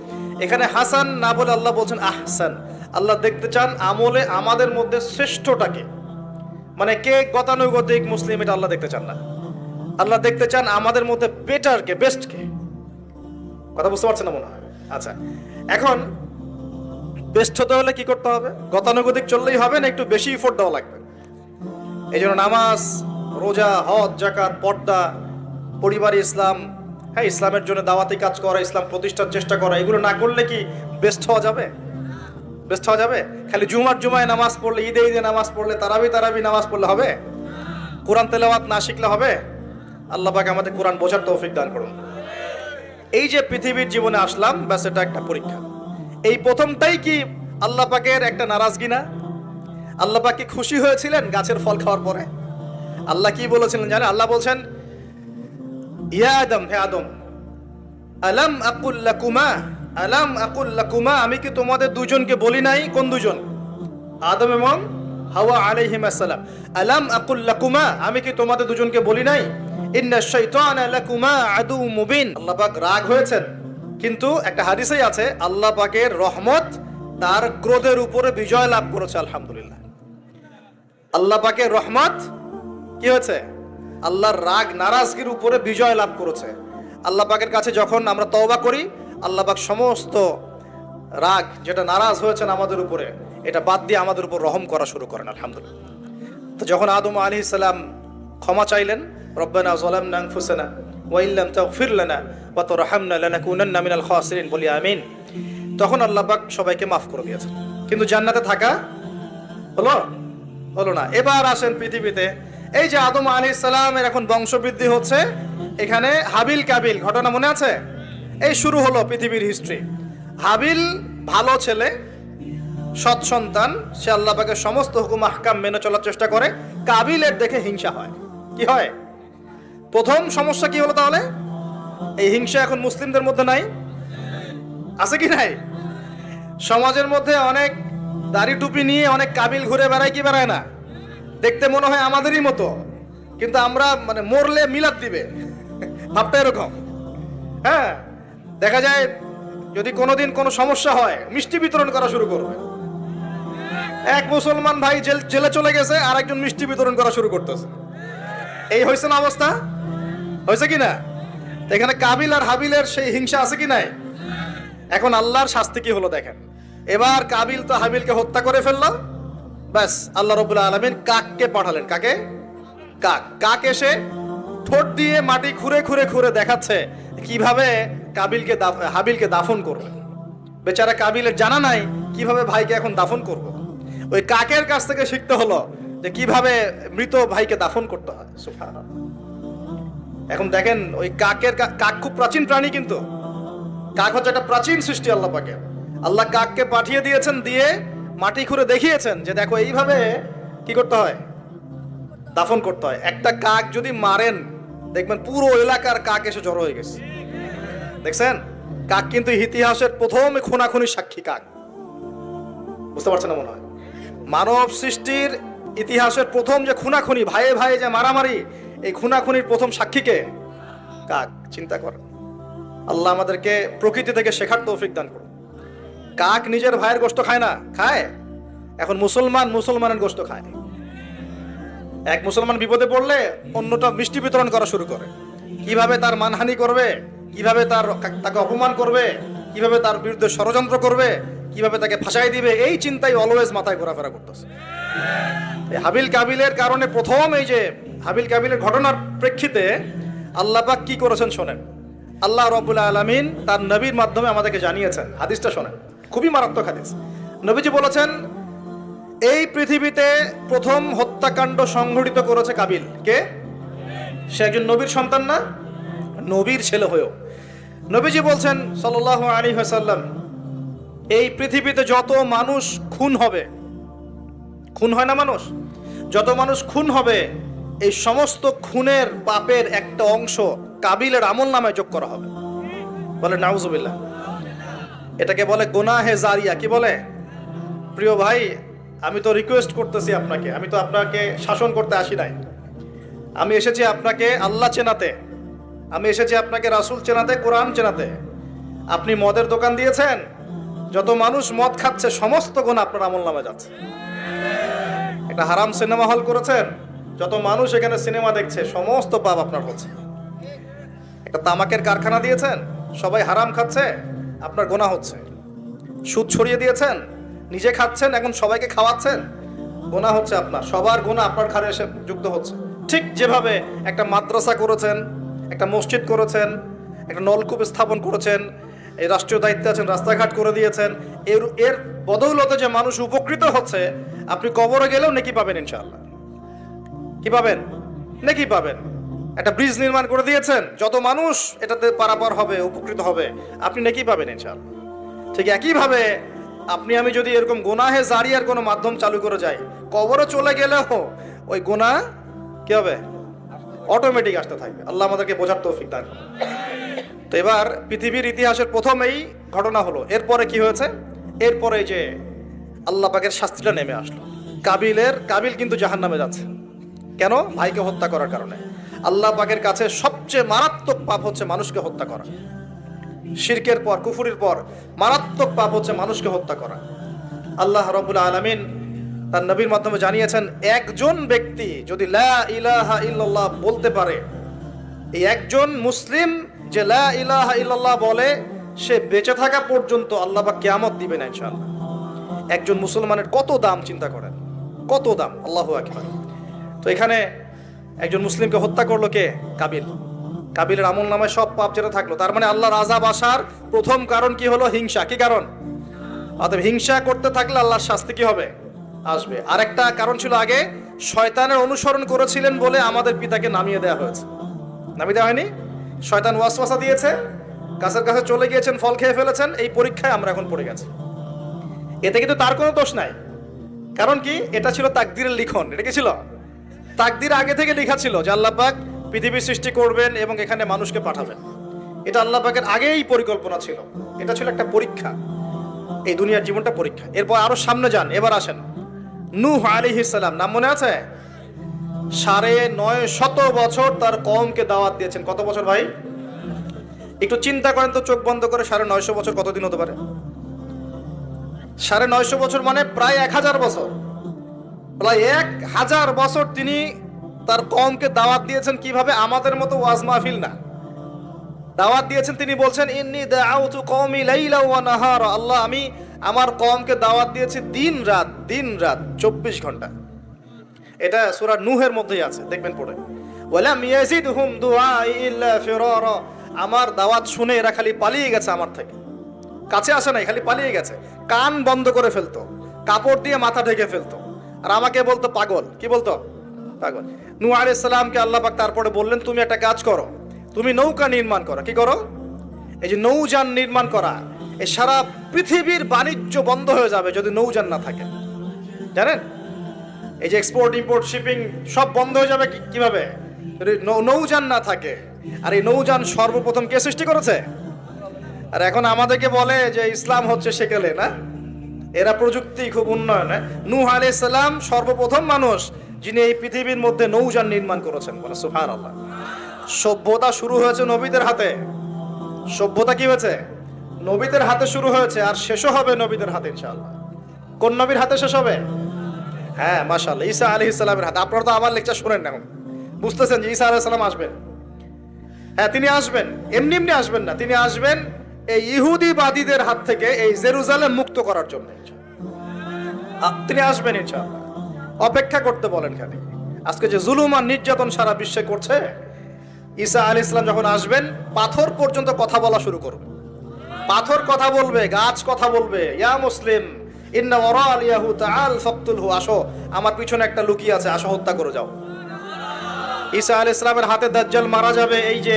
এখানে হাসান না বলে আল্লাহ বলছেন আহসান। আল্লাহ দেখতে চান আমলে আমাদের মধ্যে শ্রেষ্ঠটাকে, মানে কে গতানুগতিক মুসলিম, এটা আল্লাহ দেখতে চান না। আল্লাহ দেখতে চান আমাদের মধ্যে বেটার কে, বেস্ট কে। কথা বুঝতে পারছেন না মনে হয়? আচ্ছা, এখন বেস্ট হতে হলে কি করতে হবে? গতানুগতিক চললেই হবে না, একটু বেশি এফোর্ট দেওয়া লাগবে। এই জন্য নামাজ, রোজা, হজ, জাকাত, পর্দা, পরিবার ইসলাম, হ্যাঁ, ইসলামের জন্য দাওয়াতি কাজ করা, ইসলাম প্রতিষ্ঠার চেষ্টা করা, এগুলো না করলে কি বেস্ট হওয়া যাবে? বেস্ট হওয়া যাবে? খালি জুমায় নামাজ পড়লে, ঈদে নামাজ পড়লে, তারাবি নামাজ পড়লে হবে? কোরআন তেলাওয়াত না শিখলে হবে? আল্লাহ পাক আমাদের কোরআন বোঝার তৌফিক দান করুন। এই যে পৃথিবীর জীবনে আসলাম, ব্যাস এটা একটা পরীক্ষা। এই প্রথমটাই কি আল্লাহ পাকের একটা নারাজগি না? আল্লাহ পাক কি খুশি হয়েছিলেন গাছের ফল খাওয়ার পরে? আল্লাহ কি বলেছিলেন জানেন? আল্লাহ বলছেন, ইয়া আদম, হে আদম, আলাম আকুল লাকুমা, আমি কি তোমাদের দুজনকে বলি নাই? কোন দুজন? আদম এবং হাওয়া আলাইহিমুস সালাম। আলাম আকুল লাকুমা, আমি কি তোমাদের দুজনকে বলি নাই? ইন্নাশ শাইতানা লাকুমা আদুউ মুবিন। আল্লাহ পাক রাগ হয়েছেন, কিন্তু একটা হাদিসেই আছে আল্লাহ পাকের রহমত তার ক্রোধের উপরে বিজয় লাভ করেছে। আলহামদুলিল্লাহ, আল্লাহ পাকের রহমত কি হয়েছে? আল্লাহর রাগ, নারাজগির উপরে বিজয় লাভ করেছে। আল্লাহ পাকের কাছে যখন আমরা তওবা করি, আল্লাহ পাক সমস্ত রাগ, যেটা নারাজ হয়েছেন আমাদের উপরে, এটা বাদ দিয়ে আমাদের উপর রহম করা শুরু করেন। আলহামদুলিল্লাহ। তো যখন আদম আলাইহিস সালাম ক্ষমা চাইলেন, রব্বানা যালামনা আনফুসানা ওয়া ইল্লাম তাগফির লানা ওয়া তারহামনা লানাকুনান্না মিনাল খাসিরিন, বলি আমিন। তখন আল্লাহ পাক সবাইকে মাফ করে দিয়েছেন। কিন্তু জান্নাতে থাকা হলো না। এবার আসেন পৃথিবীতে। এই যে আদম আলাইহিস সালামের এখন বংশবৃদ্ধি হচ্ছে, এখানে হাবিল কাবিল ঘটনা মনে আছে? এই শুরু হলো পৃথিবীর হিস্ট্রি। হাবিল ভালো ছেলে, সৎ সন্তান, সে আল্লাহ পাকের সমস্ত হুকুম আহকাম মেনে চলার চেষ্টা করে। কাবিলের দেখে হিংসা হয়। কি হয়? প্রথম সমস্যা কি হলো তাহলে? এই হিংসা এখন মুসলিমদের মধ্যে নাই? আছে কি নাই? সমাজের মধ্যে অনেক দাড়ি টুপি নিয়ে অনেক কাবিল ঘুরে বেড়ায়, কি বেড়ায় না? দেখতে মনে হয় আমাদেরই মতো, কিন্তু আমরা মানে মরলে মিলাদ দিবে, ভাবটা এরকম। হ্যাঁ, দেখা যায় যদি কোনোদিন কোনো সমস্যা হয় মিষ্টি বিতরণ করা শুরু করবে। এক মুসলমান ভাই জেলে চলে গেছে, আর একজন মিষ্টি বিতরণ করা শুরু করতেছে। এই হয়েছে না অবস্থা? হয়েছে কি না? এখানে কাবিল আর হাবিলের সেই হিংসা আছে কি নাই? এখন আল্লাহর শাস্তি কি হলো দেখেন। এবার কাবিল তো হাবিলকে হত্যা করে ফেললো, ব্যাস আল্লাহ রাব্বুল আলামিন কাককে পাঠালেন। কাকে? কাক এসে ঠোঁট দিয়ে মাটি খুঁড়ে খুঁড়ে খুঁড়ে দেখাচ্ছে কিভাবে হাবিলকে দাফন করবে। বেচারা কাবিলের জানা নাই কিভাবে ভাইকে এখন দাফন করব। ওই কাকের কাছ থেকে শিখতে হলো যে কিভাবে মৃত ভাইকে দাফন করতে হয়। সুবহানাল্লাহ। এখন দেখেন ওই কাক খুব প্রাচীন প্রাণী, কিন্তু কাক হচ্ছে একটা প্রাচীন সৃষ্টি আল্লাহ পাকের। আল্লাহ কাককে পাঠিয়ে দিয়েছেন, দিয়ে মাটি খুঁড়ে দেখিয়েছেন যে দেখো এইভাবে কি করতে হয়, দাফন করতে হয়। একটা কাক যদি মারেন দেখবেন পুরো এলাকার কাক এসে জড়ো হয়ে গেছে। দেখছেন? কাক কিন্তু ইতিহাসের প্রথম খুনাখুনির সাক্ষী কাক। বুঝতে পারছেন না মনে হয়? মানব সৃষ্টির ইতিহাসের প্রথম যে খুনাখুনি, ভাইয়ে ভাইয়ে যে মারামারি, এই খুনাখুনির প্রথম সাক্ষীকে কাক। চিন্তা করেন। আল্লাহ আমাদেরকে প্রকৃতি থেকে শেখার তৌফিক দান করুন। কাক নিজের ভাইয়ের গোশত খায় না? খায়। এখন মুসলমানের গোশত খায়। এক মুসলমান বিপদে পড়লে অন্যটা মিষ্টি বিতরণ করা শুরু করে। কিভাবে তার মানহানি করবে, কিভাবে তাকে অপমান করবে, কিভাবে তার বিরুদ্ধে ষড়যন্ত্র করবে, কিভাবে তাকে ফাঁসাই দিবে, এই চিন্তাই অলওয়েজ মাথায় ঘোরাফেরা করতেছে। হাবিল কাবিলের কারণে প্রথম এই যে হাবিল কাবিলের ঘটনার প্রেক্ষিতে আল্লাহ পাক কি করেছেন শোনেন। আল্লাহ রাব্বুল আলামিন তার নবীর মাধ্যমে আমাদেরকে জানিয়েছেন। হাদিসটা শোনেন, খুবই মারাত্মক হাদিস। নবীজি বলেছেন, এই পৃথিবীতে প্রথম হত্যাকাণ্ড সংঘটিত করেছে কাবিল। কে? সে একজন নবীর সন্তান না? নবীর ছেলে হয়েও নবীজি বলছেন সাল্লাল্লাহু আলাইহি ওয়াসাল্লাম, এই পৃথিবীতে যত মানুষ খুন হবে, খুন হয় না মানুষ, যত মানুষ খুন হবে, এই সমস্ত খুনের পাপের একটা অংশ কাবিলের আমল নামায় যোগ করা হবে। বলে নাউজুবিল্লাহ। এটাকে বলে গুনাহে জারিয়া। কি বলে? প্রিয় ভাই, আমি তো রিকোয়েস্ট করতেছি আপনাকে, আমি তো আপনাকে শাসন করতে আসি নাই। আমি এসেছি আপনাকে আল্লাহ চেনাতে, আমি এসেছি আপনাকে রাসূল চেনাতে, কোরআন চেনাতে। আপনি মদের দোকান দিয়েছেন, যত মানুষ মদ খাচ্ছে সমস্ত গুনাহ আপনার আমল নামে যাচ্ছে। একটা হারাম সিনেমা হল করেছেন, যত মানুষ এখানে সিনেমা দেখছে সমস্ত পাপ আপনার হচ্ছে। একটা তামাকের কারখানা দিয়েছেন, সবাই হারাম খাচ্ছে, আপনার গুনাহ হচ্ছে। সুদ ছড়িয়ে দিয়েছেন, নিজে খাচ্ছেন, এখন সবাইকে খাওয়াচ্ছেন, গুনাহ হচ্ছে আপনার। সবার গুনাহ আপনার ঘাড়ে এসে যুক্ত হচ্ছে। ঠিক যেভাবে একটা মাদ্রাসা করেছেন, একটা মসজিদ করেছেন, একটা নলকূপ স্থাপন করেছেন, এই রাষ্ট্রীয় দায়িত্বে আছেন, রাস্তাঘাট করে দিয়েছেন, এর বদৌলতে যে মানুষ উপকৃত হচ্ছে, আপনি কবরে গেলেও নেকি পাবেন ইনশাআল্লাহ। কি পাবেন? নেকি পাবেন। একটা ব্রিজ নির্মাণ করে দিয়েছেন, যত মানুষ এটাতে পারাপার হবে, উপকৃত হবে, আপনি নেকি পাবেন ইনশাআল্লাহ। ঠিক একইভাবে আপনি আমি যদি এরকম গুনাহে জারিয়ার কোনো মাধ্যম চালু করে যাই, কবরে চলে গেলেও ওই গুনাহ কি হবে? অটোমেটিক আসতে থাকবে। আল্লাহ আমাদেরকে বোঝার তৌফিক দান করুন। তো এবার পৃথিবীর ইতিহাসের প্রথম এই ঘটনা হলো। এরপরে কি হয়েছে? এরপরে যে আল্লাহ পাকের শাস্তিটা নেমে আসলো। কাবিল কিন্তু জাহান্নামে যাচ্ছে। কেন? ভাইকে হত্যা করার কারণে। আল্লাহ পাকের কাছে সবচেয়ে মারাত্মক পাপ হচ্ছে মানুষকে হত্যা করা। শিরকের পর, কুফুরির পর মারাত্মক পাপ হচ্ছে মানুষকে হত্যা করা। আল্লাহ রাব্বুল আলামিন তার নবীর মাধ্যমে জানিয়েছেন, একজন ব্যক্তি যদি লা ইলাহা ইল্লাল্লাহ বলতে পারে, এই একজন মুসলিম যে লা ইলাহা ইল্লাল্লাহ বলে, সে বেঁচে থাকা পর্যন্ত আল্লাহ পাক কিয়ামত দিবেন না ইনশাআল্লাহ। একজন মুসলমানের কত দাম চিন্তা করেন, কত দাম! আল্লাহু আকবার। তো এখানে একজন মুসলিমকে হত্যা করলো কে? কাবিল। কাবিলের আমল নামায় সব পাপ যেটা থাকলো, তার মানে আল্লাহর আযাব আসার প্রথম কারণ কি হলো? হিংসা। কি কারণ? অতএব হিংসা করতে থাকলে আল্লাহর শাস্তি কি হবে? আসবে। আরেকটা কারণ ছিল, আগে শয়তানের অনুসরণ করেছিলেন বলে আমাদের পিতাকে নামিয়ে দেওয়া হয়েছে। নামিয়ে দেওয়া হয়নি? শয়তান ওয়াসওয়াসা দিয়েছে, গাছের কাছে চলে গিয়েছেন, ফল খেয়ে ফেলেছেন, এই পরীক্ষায় আমরা এখন পড়ে গেছি। এতে কিন্তু তার কোনো দোষ নাই। কারণ কি? এটা ছিল তাকদীরের লিখন। এটা কি ছিল? তাকদীর আগে থেকে লেখা ছিল যে আল্লাহ পাক পৃথিবী সৃষ্টি করবেন এবং এখানে মানুষকে পাঠাবেন। এটা আল্লাহ পাকের আগেই পরিকল্পনা ছিল। এটা ছিল একটা পরীক্ষা, এই দুনিয়ার জীবনটা পরীক্ষা। এরপর আরো সামনে যান, এবার আসেন নূহ আলাইহিস সালাম। নাম মনে আছে? 950 বছর তার কওমকে দাওয়াত দিয়েছেন। কত বছর ভাই? একটু চিন্তা করেন তো, চোখ বন্ধ করে। 950 বছর কতদিন হতে পারে? 950 বছর মানে প্রায় 1000 বছর। প্রায় 1000 বছর তিনি তার কওমকে দাওয়াত দিয়েছেন। কিভাবে? আমাদের মতো ওয়াজ মাহফিল না, দাওয়াত দিয়েছেন। তিনি বলছেন, ইন্নী দাআউতু কওমি লাইলা ওয়া নাহারা, আল্লাহ আমি আমার কওমকে দাওয়াত দিয়েছি দিন রাত 24 ঘন্টা। এটা সূরা নূহের মধ্যেই আছে, দেখবেন পড়ে। ওয়ালাম ইয়াজিদহুম দুআই ইল্লা ফিরারা, আমার দাওয়াত শুনে এরা খালি পালিয়ে গেছে আমার থেকে, কাছে আসে নাই, খালি পালিয়ে গেছে। কান বন্ধ করে ফেলতো, কাপড় দিয়ে মাথা ঢেকে ফেলতো, আর আমাকে বলতো পাগল। কি বলতো? পাগল। নূহ আলাইহিস সালামকে আল্লাহ পাক তারপরে বললেন, তুমি একটা কাজ করো, তুমি নৌকা নির্মাণ করো। কি করো? এই যে নৌযান নির্মাণ করা, এই সারা পৃথিবীর বাণিজ্য বন্ধ হয়ে যাবে যদি নৌযান না থাকে। জানেন, এই যে এক্সপোর্ট ইম্পোর্ট শিপিং সব বন্ধ হয়ে যাবে কিভাবে? যদি নৌযান না থাকে। আর এই নৌযান সর্বপ্রথম কে সৃষ্টি করেছে? আর এখন আমাদেরকে বলে যে ইসলাম হচ্ছে সেকেলে, না? এরা প্রযুক্তি খুব উন্নয়ন। নূহ আলাইহিস সালাম সর্বপ্রথম মানুষ যিনি এই পৃথিবীর মধ্যে নৌযান নির্মাণ করেছেন। বলে সুবহানাল্লাহ। সভ্যতা শুরু হয়েছে নবীদের হাতে। সভ্যতা কি হয়েছে? নবীদের হাতে শুরু হয়েছে, আর শেষও হবে নবীদের হাতে ইনশাআল্লাহ। কোন নবীর হাতে শেষ হবে? হ্যাঁ, মাশাআল্লাহ, ঈসা আলাইহিস সালামের হাতে। আপনারা তো আমার লেকচার শুনেন না, এখন বুঝতেছেন যে ঈসা আলাইহিস সালাম আসবেন। হ্যাঁ, তিনি আসবেন, এমনি এমনি আসবেন না, তিনি আসবেন এই ইহুদিবাদীদের হাত থেকে এই জেরুজালেম মুক্ত করার জন্য। তিনি আসবেন ইনশাআল্লাহ। অপেক্ষা করতে বলেন খালি। আজকে যে জুলুম আর নির্যাতন সারা বিশ্বে করছে, ঈসা আলাইহিস সালাম যখন আসবেন, পাথর পর্যন্ত কথা বলা শুরু করবে। পাথর কথা বলবে, গাছ কথা বলবে। ইয়া মুসলিম ইন্না ওয়ারাল ইয়াহু তাআল ফাকতুলহু, আসো আমার পিছনে একটা লুকিয়ে আছে, আসো হত্যা করে যাও। ঈসা আলাইহিস সালামের হাতে দাজ্জাল মারা যাবে এই যে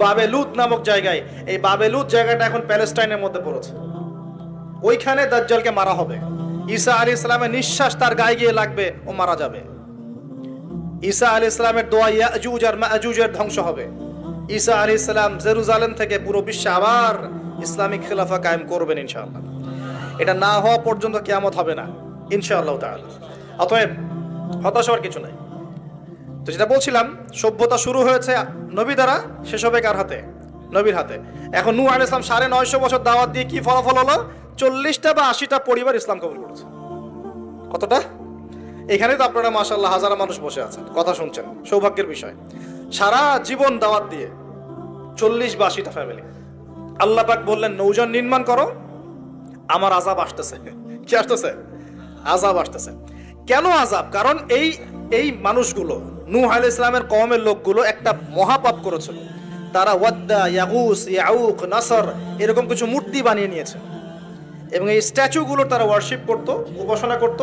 বাবেলুত নামক জায়গায়। এই বাবেলুত জায়গাটা এখন প্যালেস্টাইনের মধ্যে পড়েছে। ওইখানে দাজ্জালকে মারা হবে। ঈসা আলাইহিস সালামের নিঃশ্বাস তার গায়ে গিয়ে লাগবে, ও মারা যাবে। ঈসা আলাইহিস সালামের দোয়া ইয়াজুজ আর মাজুজের ধ্বংস হবে। ঈসা আলাইহিস সালাম জেরুজালেম থেকে পুরো বিশ্বে আবার ইসলামিক খেলাফা কায়েম করবেন ইনশাআল্লাহ। এটা না হওয়া পর্যন্ত কিয়ামত হবে না ইনশাআল্লাহ তাআলা। অতএব হতাশ হওয়ার কিছু নাই। তো যেটা বলছিলাম, সভ্যতা শুরু হয়েছে নবী দ্বারা, শেষ হবে কার হাতে? নবীর হাতে। এখন নূহ আলাইহিস সালাম 950 বছর দাওয়াত দিয়ে কি ফলাফল হলো? 40টা বা 80টা পরিবার ইসলাম কবুল করেছে। কতটা? এখানেই তো আপনারা মাশাআল্লাহ হাজার মানুষ বসে আছেন, কথা শুনছেন, সৌভাগ্যের বিষয়। সারা জীবন দাওয়াত দিয়ে 40 বা 80টা ফ্যামিলি। আল্লাহ পাক বললেন, নৌযান নির্মাণ করো, আমার আযাব আসতেছে। কি আসতেছে? আযাব আসতেছে। কেন আযাব? কারণ এই মানুষগুলো, নূহ আলাইহিস সালামের কওমের লোকগুলো একটা মহাপাপ করেছিল। তারা ওয়াদ্দা, ইয়াগুস, ইয়াউক, নাসর এরকম কিছু মূর্তি বানিয়ে নিয়েছে, এবং এই স্ট্যাচুগুলোর তারা ওয়ার্শিপ করত, উপাসনা করত।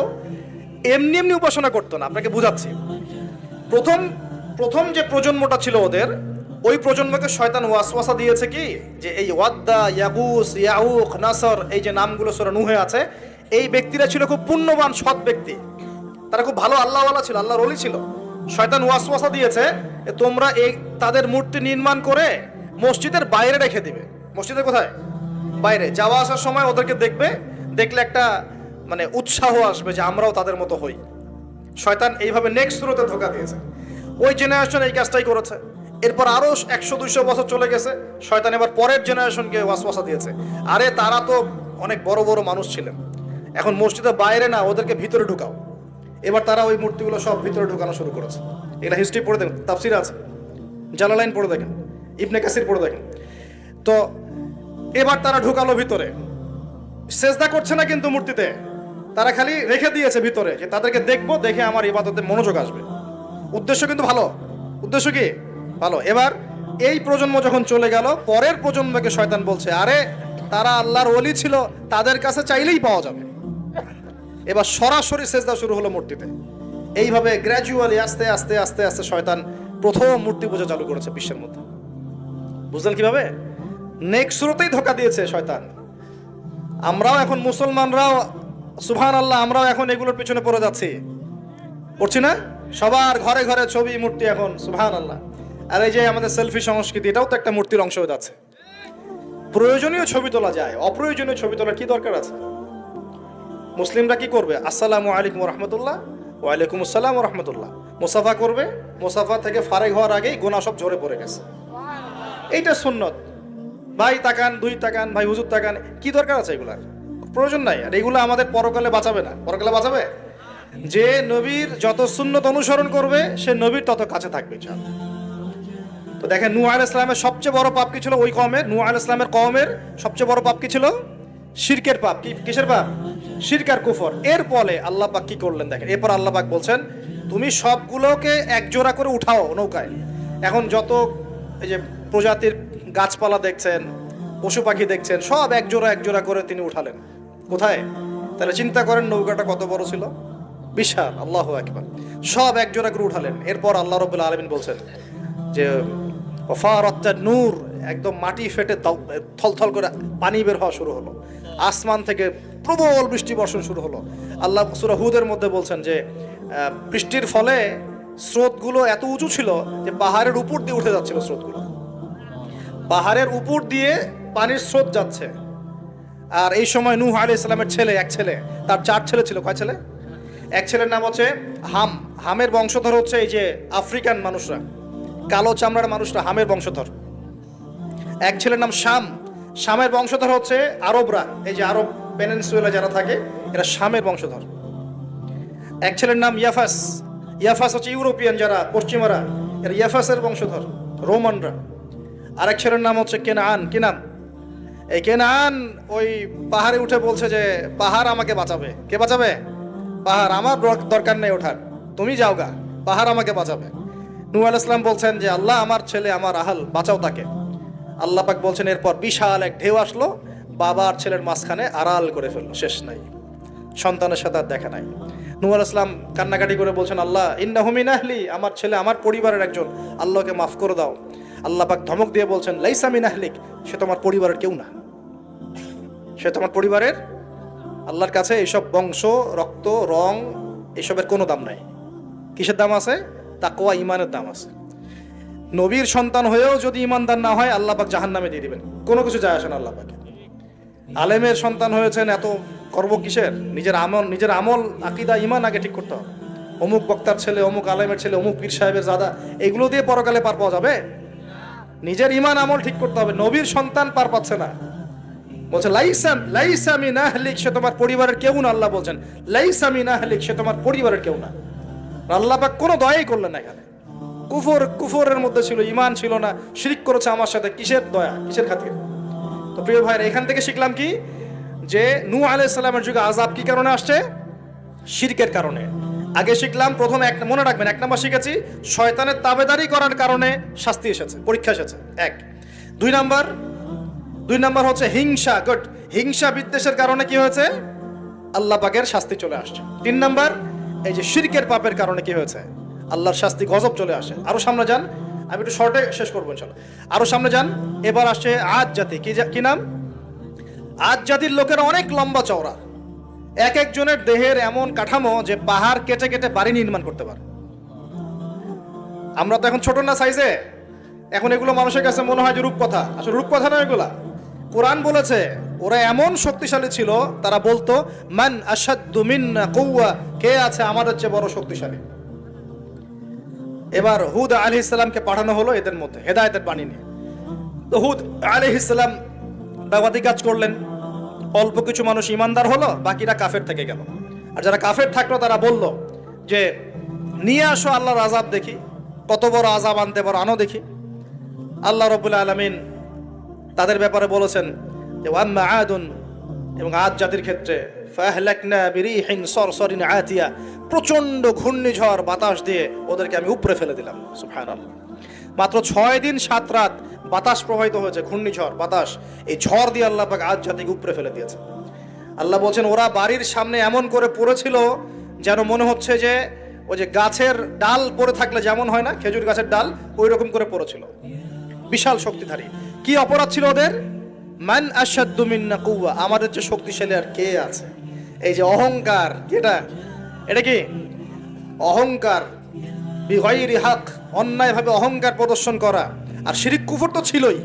এমনি এমনি উপাসনা করতো না, আপনাকে বুঝাচ্ছি। প্রথম যে প্রজন্মটা ছিল ওদের, ওই প্রজন্মকে শয়তান ওয়াসওয়াসা দিয়েছে কি, যে এই ওয়াদ্দা, ইয়াগুস, ইয়াউক, নাসর এই যে নামগুলো সূরা নূহে আছে, এই ব্যক্তিরা ছিল খুব পুণ্যবান সৎ ব্যক্তি। তারা খুব ভালো আল্লাহওয়ালা ছিল, আল্লাহর ওলি ছিল। শয়তান ওয়াসওয়াসা দিয়েছে তোমরা এই তাদের মূর্তি নির্মাণ করে মসজিদের বাইরে রেখে দিবে। মসজিদের কোথায়? বাইরে। যাওয়া আসার সময় ওদেরকে দেখলে একটা মানে উৎসাহ আসবে যে আমরাও তাদের মতো হই। শয়তান এইভাবে নেক্সট সুরতে ধোঁকা দিয়েছে। ওই জেনারেশন এই কাজটাই করেছে। এরপর আরো 100-200 বছর চলে গেছে, শয়তান এবার পরের জেনারেশনকে ওয়াসওয়াসা দিয়েছে, আরে তারা তো অনেক বড় বড় মানুষ ছিলেন, এখন মসজিদের বাইরে না, ওদেরকে ভিতরে ঢুকাও। এবার তারা ওই মূর্তিগুলো সব ভিতরে ঢুকানো শুরু করেছে। এগুলা হিস্ট্রি পড়ে দেখেন, তাফসির আছে, জালালাইন পড়ে দেখেন, ইবনে কাসির পড়ে দেখেন। তো এবার তারা ঢুকালো ভিতরে, সেজদা করছে না কিন্তু মূর্তিতে, তারা খালি রেখে দিয়েছে ভিতরে, যে তাদেরকে দেখবো, দেখে আমার ইবাদতে মনোযোগ আসবে। উদ্দেশ্য কিন্তু ভালো, উদ্দেশ্য কি ভালো। এবার এই প্রজন্ম যখন চলে গেল, পরের প্রজন্মকে শয়তান বলছে, আরে তারা আল্লাহর ওলি ছিল, তাদের কাছে চাইলেই পাওয়া যাবে। এবার সরাসরি সেজদা শুরু হলো মূর্তিতে। এইভাবে গ্র্যাজুয়ালি আস্তে আস্তে আস্তে আস্তে শয়তান প্রথম মূর্তি পূজা চালু করেছে বিশ্বের মধ্যে। বুঝলেন কিভাবে? নেক্সট সুরতেই ধোঁকা দিয়েছে শয়তান। আমরাও এখন মুসলমানরাও সুবহানাল্লাহ, আমরাও এখন এগুলোর পিছনে পড়ে যাচ্ছি, পড়ছি না? সবার ঘরে ঘরে ছবি, মূর্তি এখন, সুবহানাল্লাহ। আর এই যে আমাদের সেলফি সংস্কৃতি, এটাও তো একটা মূর্তির অংশ হয়ে যাচ্ছে। প্রয়োজনীয় ছবি তোলা যায়, অপ্রয়োজনীয় ছবি তোলার কি দরকার আছে? মুসলিমরা কি করবে? আসসালামু আলাইকুম রাহমাতুল্লাহ, ওয়ালাইকুম আসসালাম রাহমাতুল্লাহ, মুসাফা করবে, মুসাফা থেকে ফারেক হওয়ার আগেই গুনাহ সব ঝরে পড়ে গেছে। এইটা সুন্নত। ভাই তাকান, দুই তাকান, ভাই হুজুর তাকান, কি দরকার আছে এগুলার? প্রয়োজন নাই। আর এগুলো আমাদের পরকালে বাঁচাবে না। পরকালে বাঁচাবে? যে নবীর যত সুন্নত অনুসরণ করবে সে নবীর তত কাছে থাকবে। তো দেখেন, নূহ আলাইহিস সালামের সবচেয়ে বড় পাপ কি ছিল? ওই কওমের, নূহ আলাইহিস সালামের কওমের সবচেয়ে বড় পাপ কি ছিল? শিরকের পাপ। কিসের পাপ? শিরক আর কুফর। এর ফলে আল্লাহ পাক কি করলেন দেখেন। এরপর আল্লাহ পাক বলছেন, তুমি সবগুলোকে একজোড়া করে উঠাও নৌকায়। এখন যত এই যে প্রজাতির গাছপালা দেখছেন, পশু পাখি দেখছেন, সব একজোড়া করে তিনি উঠালেন। কোথায়? তাহলে চিন্তা করেন নৌকাটা কত বড় ছিল, বিশাল। আল্লাহু আকবার। সব একজোড়া করে উঠালেন। এরপর আল্লাহ রাব্বুল আলামিন বলছেন যে ওয়াফারাত নূর, একদম মাটি ফেটে থলথল করে পানি বের হওয়া শুরু হলো। আসমান থেকে প্রবল বৃষ্টি বর্ষণ শুরু হলো। আল্লাহ সূরা হুদের মধ্যে বলছেন যে বৃষ্টির ফলে স্রোতগুলো এত উঁচু ছিল যে পাহাড়ের উপর দিয়ে উঠে যাচ্ছিল স্রোতগুলো। পাহাড়ের উপর দিয়ে পানির স্রোত যাচ্ছে। আর এই সময় নূহ আলাইহিস সালামের এক ছেলে, তার 4 ছেলে ছিল। কয় ছেলে? এক ছেলের নাম হচ্ছে হাম। হামের বংশধর হচ্ছে এই যে আফ্রিকান মানুষরা, কালো চামড়ার মানুষরা হামের বংশধর। এক ছেলের নাম শাম। শামের বংশধর হচ্ছে আরবরা, এই যে আরব পেনিনসুলা যারা থাকে এরা শামের বংশধর। এক ছেলের নাম ইয়াফাস। ইয়াফাস হচ্ছে ইউরোপিয়ান যারা, পশ্চিমারা, এরা ইয়াফাসের বংশধর, রোমানরা। আরেক ছেলের নাম হচ্ছে কেনান। কেনান, এই কেনান ওই পাহাড়ে উঠে বলছে যে পাহাড় আমাকে বাঁচাবে। কে বাঁচাবে? পাহাড়। আমার দরকার নেই ওঠার, তুমি যাও গা, পাহাড় আমাকে বাঁচাবে। নূহ আলাইহিস সালাম বলছেন যে আল্লাহ, আমার ছেলে, আমার আহাল, বাঁচাও তাকে। আল্লাহ পাক বলছেন এরপর বিশাল এক ঢেউ আসলো, বাবা আর ছেলের মাঝখানে আড়াল করে ফেললো। শেষ নাই, সন্তানের সাথে আর দেখা নাই। নূহ আলাইহিস সালাম কান্নাকাটি করে বলছেন, আল্লাহ ইন্নাহু মিন আহলি, আমার ছেলে আমার পরিবারের একজন, আল্লাহকে মাফ করে দাও। আল্লাহ পাক ধমক দিয়ে বলছেন, লাইসা মিন আহলিক, সে তোমার পরিবারের কেউ না, সে তোমার পরিবারের। আল্লাহর কাছে এইসব বংশ, রক্ত, রং, এসবের কোনো দাম নাই। কিসের দাম আছে? তাকওয়া, ঈমানের দাম আছে। নবীর সন্তান হয়েও যদি ঈমানদার না হয় আল্লাহ পাক জাহান্নামে দিয়ে দিবেন। কোনো কিছু যায় আসে না আল্লাহ পাকে। আলেমের সন্তান হয়েছেন, এত গর্ব কিসের? নিজের আমল, আকীদা, ঈমান আগে ঠিক করতে হবে। অমুক বক্তার ছেলে, অমুক আলেমের ছেলে, অমুক পীর সাহেবের জাদা, এগুলো দিয়ে পরকালে পার পাওয়া যাবে? নিজের ঈমান আমল ঠিক করতে হবে। নবীর সন্তান পার পাচ্ছে না। বলছে লাইসা মিন আহলিক, সে তোমার পরিবারের কেউ না। আল্লাহ বলছেন লাইসা মিন আহলিক, সে তোমার পরিবারের কেউ না। আল্লাহ পাক কোনো দয়াই করলেন না এখানে। কুফরের মধ্যে ছিল, ঈমান ছিল না, শিরক করেছে আমার সাথে, কিসের দয়া, কিসের খাতির? তো প্রিয় ভাইরা, এখান থেকে শিখলাম কি? যে নূহ আলাইহিস সালামের যুগে আযাব কি কারণে আসছে? শিরকের কারণে। আগে শিখলাম, প্রথম মনে রাখবেন, 1 নম্বর শিখেছি শয়তানের তাবেদারি করার কারণে শাস্তি এসেছে, পরীক্ষা এসেছে। 1। 2 নম্বর হচ্ছে হিংসা। গুড। হিংসা বিদ্বেষের কারণে কি হয়েছে? আল্লাহ পাকের শাস্তি চলে আসছে। 3 নম্বর, এই যে শিরকের পাপের কারণে কি হয়েছে? আল্লাহর শাস্তি, গজব চলে আসে। আরো সামনে যান, আমি একটু শর্টে শেষ করবো ইনশাআল্লাহ। আরো সামনে যান, এবার আসছে আদ জাতি। কি নাম? আদ জাতির লোকেরা অনেক লম্বা চওড়া, এক একজনের দেহের এমন কাঠামো যে পাহাড় কেটে কেটে বাড়ি নির্মাণ করতে পারে। আমরা তো এখন ছোট না সাইজে, এখন এগুলো মানুষের কাছে মনে হয় যে রূপকথা। আসলে রূপকথা না এগুলা, কোরআন বলেছে ওরা এমন শক্তিশালী ছিল, তারা বলতো মান আশাদ্দু মিন্না কুওয়া, কে আছে আমাদের চেয়ে বড় শক্তিশালী। এবার হুদ আলাইহিস সালামকে পাঠানো হলো এদের মধ্যে হেদায়েতের বাণী নিয়ে। তো হুদ আলাইহিস সালাম দাওয়াতি কাজ করলেন, অল্প কিছু মানুষ ইমানদার হলো, বাকিরা কাফের থেকে গেল। আর যারা কাফের থাকলো তারা বলল যে নিয়ে আসো আল্লাহর আযাব দেখি, কত বড় আযাব আনতে পারো, আনো দেখি। আল্লাহ রাব্বুল আলামিন তাদের ব্যাপারে বলেছেন যে ওয়াম্মা আদুন, এবং আদ জাতির ক্ষেত্রে ফাহলাকনা বিরিহিন সরসরিন আতিয়া, প্রচন্ড ঘূর্ণিঝড় বাতাস দিয়ে ওদেরকে আমি উপরে ফেলে দিলাম। সুবহানাল্লাহ। মাত্র 6 দিন 7 রাত বাতাস প্রবাহিত হয়েছে, ঘূর্ণিঝড় বাতাস, এই ঝড় দিয়ে আল্লাহ পাক আদ জাতিকে উপরে ফেলে দিয়েছে। আল্লাহ বলছেন ওরা বাড়ির সামনে এমন করে পড়েছিল যেন মনে হচ্ছে যে ওই যে গাছের ডাল পড়ে থাকলে যেমন হয় না, খেজুর গাছের ডাল, ওই রকম করে পড়েছিল। বিশাল শক্তিধারী। কি অপরাধ ছিল ওদের? মান আশাদ্দু মিন্না কুওয়া, আমাদের যে শক্তিশালী আর কে আছে? এই যে অহংকার, এটা কি অহংকার? বিগাইরি হক, অন্যায়ভাবে অহংকার প্রদর্শন করা। আর শিরক কুফর তো ছিলই,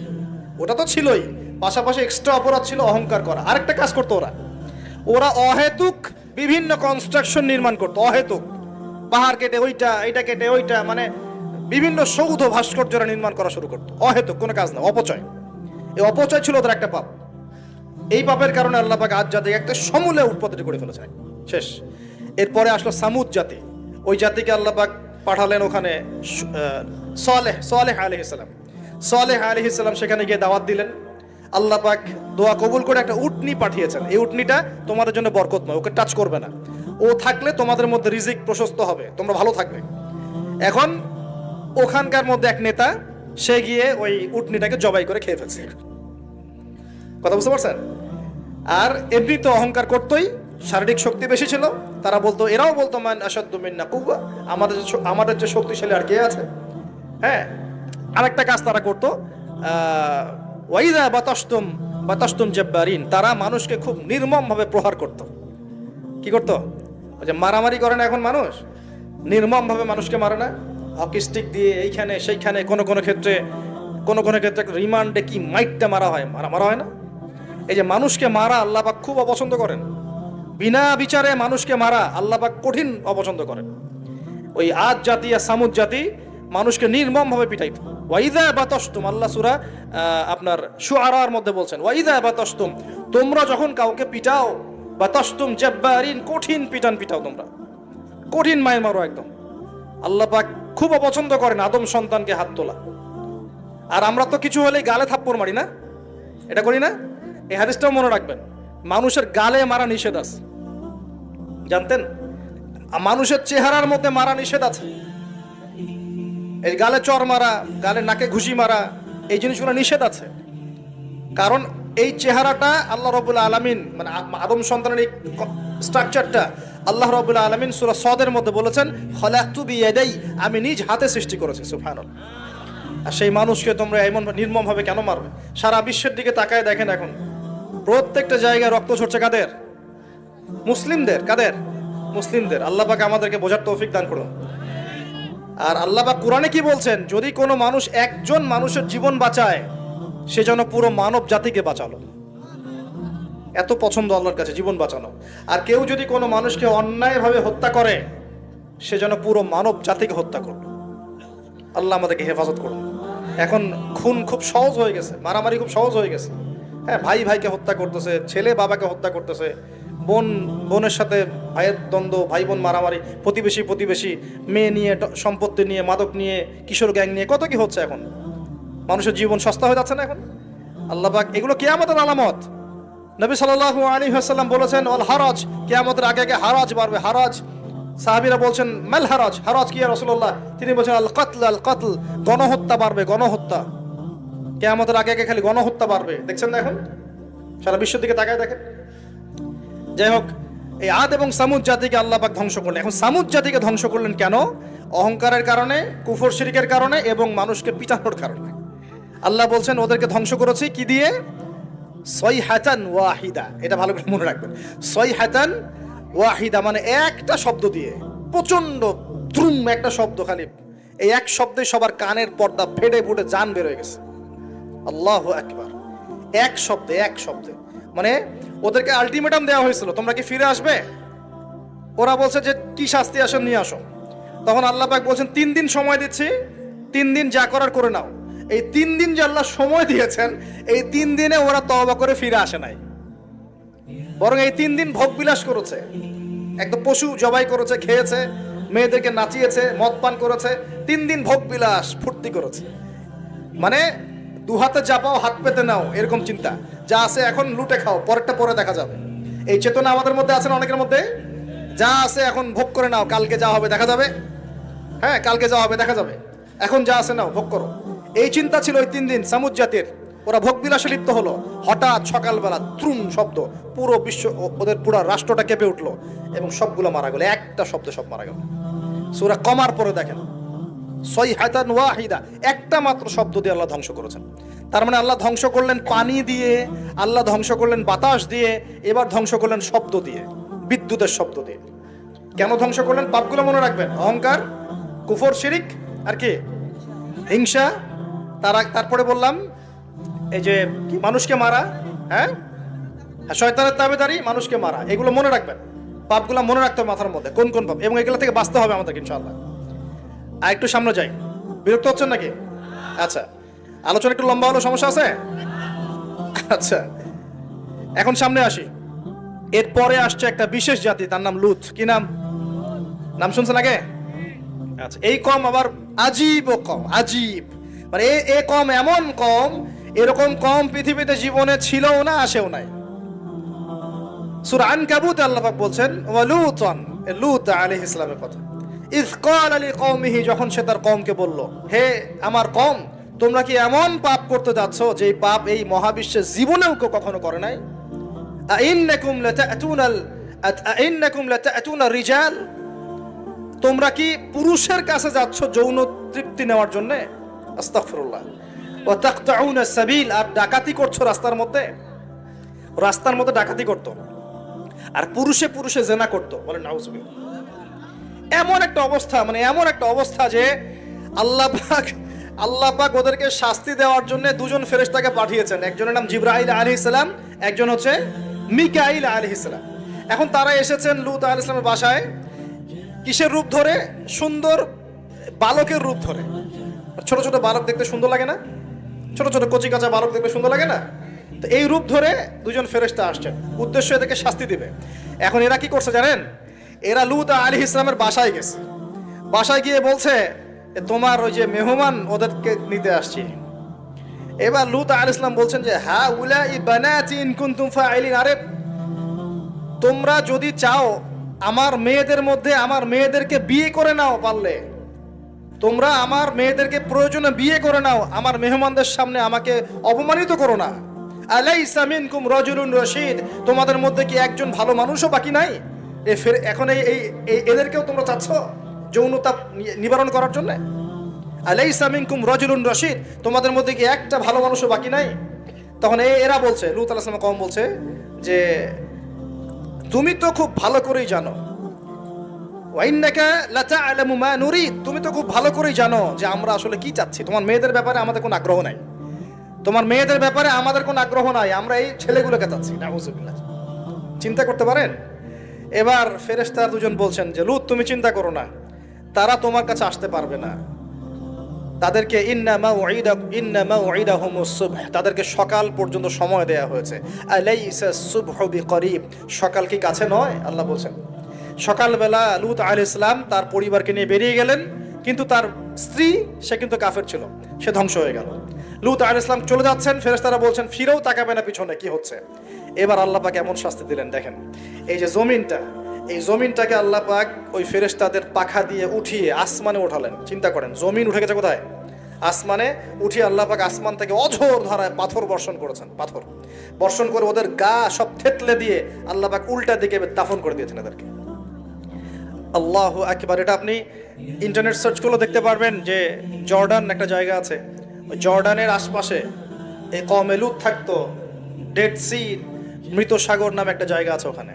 ওটা তো ছিলই, পাশাপাশি এক্সট্রা অপরাধ ছিল অহংকার করা। আরেকটা কাজ করতো ওরা অহেতুক বিভিন্ন কনস্ট্রাকশন নির্মাণ করতো, অহেতুক। পাহাড় কেটে ওইটা, এইটা কেটে ওইটা, মানে বিভিন্ন সৌধ ভাস্কর্যরা নির্মাণ করা শুরু করতো। অহেতুক কোনো কাজ না, অপচয়। এই অপচয় ছিল ওদের একটা পাপ। এই পাপের কারণে আল্লাহ পাক আদ জাতিকে একটা সমূলে উৎপত্তি করে ফেলেছে, শেষ। এরপরে আসলো সামুদ জাতি। ওই জাতিকে আল্লাহ পাক পাঠালেন ওখানে সালেহ আলাইহিস সালাম। সালেহ আলাইহিস সালাম সেখানে গিয়ে দাওয়াত দিলেন। আল্লাহ পাক দোয়া কবুল করে একটা উটনি পাঠিয়েছেন। এই উটনিটা তোমাদের জন্য বরকতময়, ওকে টাচ করবে না। ও থাকলে তোমাদের মধ্যে রিজিক প্রশস্ত হবে, তোমরা ভালো থাকবে। এখন ওখানকার মধ্যে এক নেতা, সে গিয়ে ওই উটনিটাকে জবাই করে খেয়ে ফেলছে। কথা বুঝতে পারছেন? আর এমনি তো অহংকার করতোই, শারীরিক শক্তি বেশি ছিল। তারা বলতো, এরাও বলতো মান আশাদ্দু মিন্না কুওয়া, আমাদের যে শক্তিশালী আর কে আছে। হ্যাঁ, আরেকটা কাজ তারা করতো, ওয়াইদা বাতাসতুম জাব্বারিন, তারা মানুষকে খুব নির্মমভাবে প্রহার করত। কি করতো? ওই যে মারামারি করে না এখন মানুষ, নির্মমভাবে মানুষকে মারে না, হকি স্টিক দিয়ে এইখানে সেইখানে, কোনো কোনো ক্ষেত্রে রিমান্ডে কি মাইটটা মারা হয়, মারা হয় না। এই যে মানুষকে মারা আল্লাহ পাক খুব অপছন্দ করেন। বিনা বিচারে মানুষকে মারা আল্লাহ পাক কঠিন অপছন্দ করেন। ওই আদ জাতি আর সামুদ জাতি মানুষকে নির্মমভাবে পিটাইত। ওয়াইদা বাতাসতুম, আল্লাহ সূরা আপনার শুআরার মধ্যে বলছেন, ওয়াইদা বাতাসতুম, তোমরা যখন কাউকে পিটাও, বাতাসতুম জাব্বারিন, কঠিন পিটাও, তোমরা কঠিন মায়ের মারো একদম। আল্লাহ পাক খুব অপছন্দ করেন আদম সন্তানকে হাত তোলা। আর আমরা তো কিছু হলেই গালে থাপ্পড় মারি না, এটা করি না? এই হাদিসটাও মনে রাখবেন, মানুষের গালে মারা নিষেধ আছে, জানতেন? মানুষের চেহারার মধ্যে মারা নিষেধ আছে। এই গালে চর মারা, গালে নাকে ঘুষি মারা, এই জিনিসগুলো নিষেধ আছে। কারণ এই চেহারাটা আল্লাহ রাব্বুল আলামিন, মানে আদম সন্তানের এই স্ট্রাকচারটা আল্লাহ রাব্বুল আলামিন সূরা সদের মধ্যে বলেছেন, খলাকতু বিয়াদাই, আমি নিজ হাতে সৃষ্টি করেছি। সুবহানাল্লাহ। আর সেই মানুষকে তোমরা এমন নির্মমভাবে কেন মারবে? সারা বিশ্বের দিকে তাকায় দেখেন, এখন প্রত্যেকটা জায়গায় রক্ত ঝরছে। কাদের? মুসলিমদের। কাদের? মুসলিমদের। আল্লাহ পাক আমাদেরকে বোঝার তৌফিক দান করুন। আর আল্লাহ পাক কোরআনে কি বলছেন? যদি কোনো মানুষ একজন মানুষের জীবন বাঁচায়, সে যেন পুরো মানব জাতিকে বাঁচালো। এত পছন্দ আল্লাহর কাছে জীবন বাঁচানো। আর কেউ যদি কোনো মানুষকে অন্যায়ভাবে হত্যা করে, সে যেন পুরো মানব জাতিকে হত্যা করলো। আল্লাহ আমাদেরকে হেফাজত করুন। এখন খুন খুব সহজ হয়ে গেছে, মারামারি খুব সহজ হয়ে গেছে। হ্যাঁ, ভাই ভাইকে হত্যা করতেছে, ছেলে বাবাকে হত্যা করতেছে, বোন বোনের সাথে ভাইয়ের দ্বন্দ্ব, ভাই বোন মারামারি, প্রতিবেশী মেয়ে নিয়ে, সম্পত্তি নিয়ে, মাদক নিয়ে, কিশোর গ্যাং নিয়ে, কত কি হচ্ছে এখন। মানুষের জীবন সস্তা হয়ে যাচ্ছে না এখন। আল্লাহ পাক এগুলো কিয়ামতের আলামত। নবী সাল্লাল্লাহু আলাইহি ওয়াসাল্লাম বলেছেন, ওয়াল হারাজ, কিয়ামতের আগে আগে হারাজ বাড়বে। হারাজ, সাহাবীরা বলছেন, মাল হারাজ, হারাজ কি ইয়া রাসূলুল্লাহ? তিনি বলছেন, আল কতল, গণহত্যা বাড়বে, গণহত্যা। কিয়ামতের আগে আগে খালি গণহত্যা বাড়বে। দেখছেন না এখন? সারা বিশ্বের দিকে তাকায় দেখেন। যাই হোক, এই আদ এবং সামুদ জাতিকে আল্লাহ পাক ধ্বংস করলেন। এখন সামুদ জাতিকে ধ্বংস করলেন কেন? অহংকারের কারণে, কুফর শিরকের কারণে এবং মানুষকে পিটানোর কারণে। আল্লাহ বলছেন ওদেরকে ধ্বংস করেছি কি দিয়ে? সয়হাতান ওয়াহিদা। এটা ভালো করে মনে রাখবেন, সয়হাতান ওয়াহিদা মানে একটা শব্দ দিয়ে, প্রচন্ড দ্রুম একটা শব্দ, খালি এই এক শব্দে সবার কানের পর্দা ফেটে ফুটে জান বের হয়ে গেছে। আল্লাহু আকবার। এক শব্দে মানে ওদেরকে আলটিমেটাম দেওয়া হয়েছিল, তোমরা কি ফিরে আসবে? ওরা বলছে যে কি শাস্তি আসেন নিয়ে আসো। তখন আল্লাহ পাক বলছেন 3 দিন সময় দিচ্ছি, 3 দিন যা করার করে নাও। এই 3 দিন যে আল্লাহ সময় দিয়েছেন, এই 3 দিনে ওরা তওবা করে ফিরে আসে নাই, বরং এই 3 দিন ভোগ বিলাস করেছে। একদম পশু জবাই করেছে, খেয়েছে, মেয়েদেরকে নাচিয়েছে, মদ পান করেছে। 3 দিন ভোগ বিলাস ফুর্তি করেছে। মানে দু হাতে চাপাও হাত পেতে নাও, এরকম চিন্তা। যা আছে এখন লুটে খাও, পরেরটা পরে দেখা যাবে। এই চেতনা আমাদের মধ্যে আছে না অনেকের মধ্যে? যা আছে এখন ভোগ করে নাও, কালকে যা হবে দেখা যাবে। হ্যাঁ, কালকে যা হবে দেখা যাবে, এখন যা আছে নাও, ভোগ করো। এই চিন্তা ছিল ওই 3 দিন সামুদ জাতির। ওরা ভোগ বিলাসে লিপ্ত হলো। হঠাৎ সকালবেলা ত্রুম শব্দ, পুরো বিশ্ব, ওদের পুরো রাষ্ট্রটা কেঁপে উঠলো এবং সবগুলো মারা গেল। একটা শব্দে সব মারা গেল। সূরা কমার পরে দেখেন, সয়হাতান ওয়াহিদা, একটা মাত্র শব্দ দিয়ে আল্লাহ ধ্বংস করেছেন। তার মানে আল্লাহ ধ্বংস করলেন পানি দিয়ে, আল্লাহ ধ্বংস করলেন বাতাস দিয়ে, এবার ধ্বংস করলেন শব্দ দিয়ে, বিদ্যুতের শব্দ দিয়ে। কেন ধ্বংস করলেন? পাপগুলো মনে রাখবেন, অহংকার, কুফর, শিরিক, আর কি হিংসা। তারপরে বললাম এই যে মানুষকে মারা, হ্যাঁ, শয়তানের তাবেদারি, মানুষকে মারা, এগুলো মনে রাখবেন। পাপগুলো মনে রাখতে হবে মাথার মধ্যে, কোন কোন পাপ, এবং এগুলো থেকে বাঁচতে হবে আমাদের ইনশাআল্লাহ। আর একটু সামনে যাই, বিরক্ত হচ্ছেন নাকি? আচ্ছা, আলোচনা একটু লম্বা হলো, সমস্যা আছে? আচ্ছা, এখন সামনে আসি। এরপরে আসছে একটা বিশেষ জাতি, তার নাম লুত। কি নাম? নাম শুনছেন আগে? আচ্ছা, এই কম আবার আজীব ও কম, আজীব মানে এ কম এমন কম, এরকম কম পৃথিবীতে জীবনে ছিলও না, আসেও নাই। সূরা আনকাবুতে আল্লাহ পাক বলছেন ওয়ালুতান, লূত আলাইহিস সালামের কথা। ইয ক্বালা লিকওমিহি, যখন সে তার কওমকে বলল, হে আমার কওম, তোমরা কি এমন পাপ করতে যাচ্ছ যে পাপ এই মহাবিশ্বে জীবনেও কেউ কখনো করে নাই? আইন্নাকুম লাতাতুনা রিজাল, তোমরা কি পুরুষের কাছে যাচ্ছ যৌন তৃপ্তি নেওয়ার জন্য? আস্তাগফিরুল্লাহ। ওয়া তাকতাউনা সাবিল, আর ডাকাতি করছো রাস্তার মধ্যে। রাস্তার মধ্যে ডাকাতি করতো, আর পুরুষে পুরুষে জেনা করতো। বলেন নাউজুবিল্লাহ। এমন একটা অবস্থা, মানে এমন একটা অবস্থা যে আল্লাহ পাক ওদেরকে শাস্তি দেওয়ার জন্য দুজন ফেরেশতাকে পাঠিয়েছেন। একজনের নাম জিবরাইল আলাইহিস সালাম, একজন হচ্ছে মিকাইল আলাইহিস সালাম। এখন তারা এসেছেন লূত আলাইহিস সালামের বাসায় কিসের রূপ ধরে? সুন্দর বালকের রূপ ধরে। ছোট ছোট বালক দেখতে সুন্দর লাগে না? ছোট ছোট কচি কাঁচা বালক দেখতে সুন্দর লাগে না? তো এই রূপ ধরে দুজন ফেরেশতা আসছেন, উদ্দেশ্য এদেরকে শাস্তি দিবে। এখন এরা কি করছে জানেন? এরা লূত আলাইহিস সালামের বাসায় গেছে। বাসায় গিয়ে বলছে, তোমার ওই যে মেহমান, ওদেরকে নিতে আসছি। এবার লূত আলাইহিস সালাম বলছেন যে হা উলাই বানাতি ইন কুনতুম ফাইলিন, আরে তোমরা যদি চাও আমার মেয়েদের মধ্যে আমার মেয়েদেরকে বিয়ে করে নাও, পারলে তোমরা আমার মেয়েদেরকে প্রয়োজনে বিয়ে করে নাও, আমার মেহমানদের সামনে আমাকে অপমানিত করো না। আলাইসা মিনকুম রাজুলুন রশীদ, তোমাদের মধ্যে কি একজন ভালো মানুষও বাকি নাই? এখন এদেরকেও তোমরা চাচ্ছ যৌনতা নিবারণ করার জন্য? আলাইসা মিনকুম রাজুলুন রশীদ, তোমাদের মধ্যে কি একটা ভালো মানুষও বাকি নাই? তখন এরা বলছে, লূত আলাইহিস সালাম কওম বলছে যে তুমি তো খুব ভালো করেই জানো, ওয়াইন্নাকা লাতা'লামু মা নুরিদ, তুমি তো খুব ভালো করেই জানো যে আমরা আসলে কি চাচ্ছি। তোমার মেয়েদের ব্যাপারে আমাদের কোনো আগ্রহ নাই, তোমার মেয়েদের ব্যাপারে আমাদের কোনো আগ্রহ নাই, আমরা এই ছেলেগুলোকে চাচ্ছি। নাউজুবিল্লাহ। চিন্তা করতে পারেন? এবার ফেরেশতা দুজন বলছেন যে লূত তুমি চিন্তা করো না, তারা তোমার কাছে আসতে পারবে না। তাদেরকে ইন্না মাউইদাহুমুস সুবহ, তাদেরকে সকাল পর্যন্ত সময় দেয়া হয়েছে। আলাইসা সুবহু বিকরিব, সকাল কি কাছে নয়? আল্লাহ বলছেন। সকালবেলা লূত আলাইহিস সালাম তার পরিবারকে নিয়ে বেরিয়ে গেলেন, কিন্তু তার স্ত্রী সে কিন্তু কাফের ছিল, সে ধ্বংস হয়ে গেল। লূত আলাইহিস সালাম চলে যাচ্ছেন, ফেরেশতারা বলছেন ফিরেও তাকাবে না পিছনে, কি হচ্ছে। এবার আল্লাহ পাক এমন শাস্তি দিলেন, দেখেন এই যে জমিনটা, এই জমিনটাকে আল্লাহ পাক ওই ফেরেশতাদের পাখা দিয়ে উঠিয়ে আসমানে উঠালেন। চিন্তা করেন, জমিন উঠে গেছে কোথায়? আসমানে। উঠিয়ে আল্লাহ পাক আসমান থেকে অঝোর ধারায় পাথর বর্ষণ করেছেন। পাথর বর্ষণ করে ওদের গা সব থেতলে দিয়ে আল্লাহ পাক উল্টা দিকে দাফন করে দিয়েছেন এদেরকে। আল্লাহু আকবার। এটা আপনি ইন্টারনেট সার্চ করলে দেখতে পারবেন যে জর্ডান একটা জায়গা আছে, ওই জর্ডানের আশপাশে এই কওমে লূত থাকতো। ডেড সি, মৃত সাগর নামে একটা জায়গা আছে, ওখানে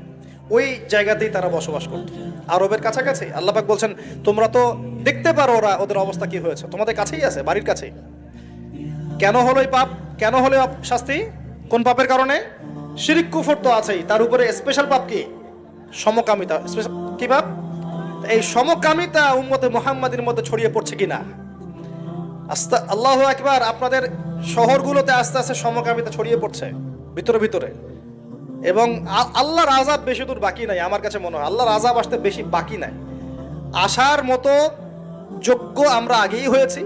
ওই জায়গাতেই তারা বসবাস করত, আরবের কাছাকাছি। আল্লাহ পাক বলছেন তোমরা তো দেখতে পারো ওদের অবস্থা কি হয়েছে, তোমাদের কাছেই আছে, বাড়ির কাছেই। কেন হলো এই পাপ? কেন হলো শাস্তি? কোন পাপের কারণে? শিরক কুফর তো আছেই, তার উপরে স্পেশাল পাপ কি? সমকামিতা। কি পাপ? এই সমকামিতা উম্মতে মুহাম্মাদের মধ্যে ছড়িয়ে পড়ছে কিনা? আল্লাহু আকবার। আপনাদের শহরগুলোতে আস্তে আস্তে সমকামিতা ছড়িয়ে পড়ছে ভিতরে ভিতরে, এবং আল্লাহর আযাব বেশি দূর বাকি নাই। আমার কাছে মনে হয় আল্লাহর আযাব আসতে বেশি বাকি নাই, আসার মতো যোগ্য আমরা আগেই হয়েছি।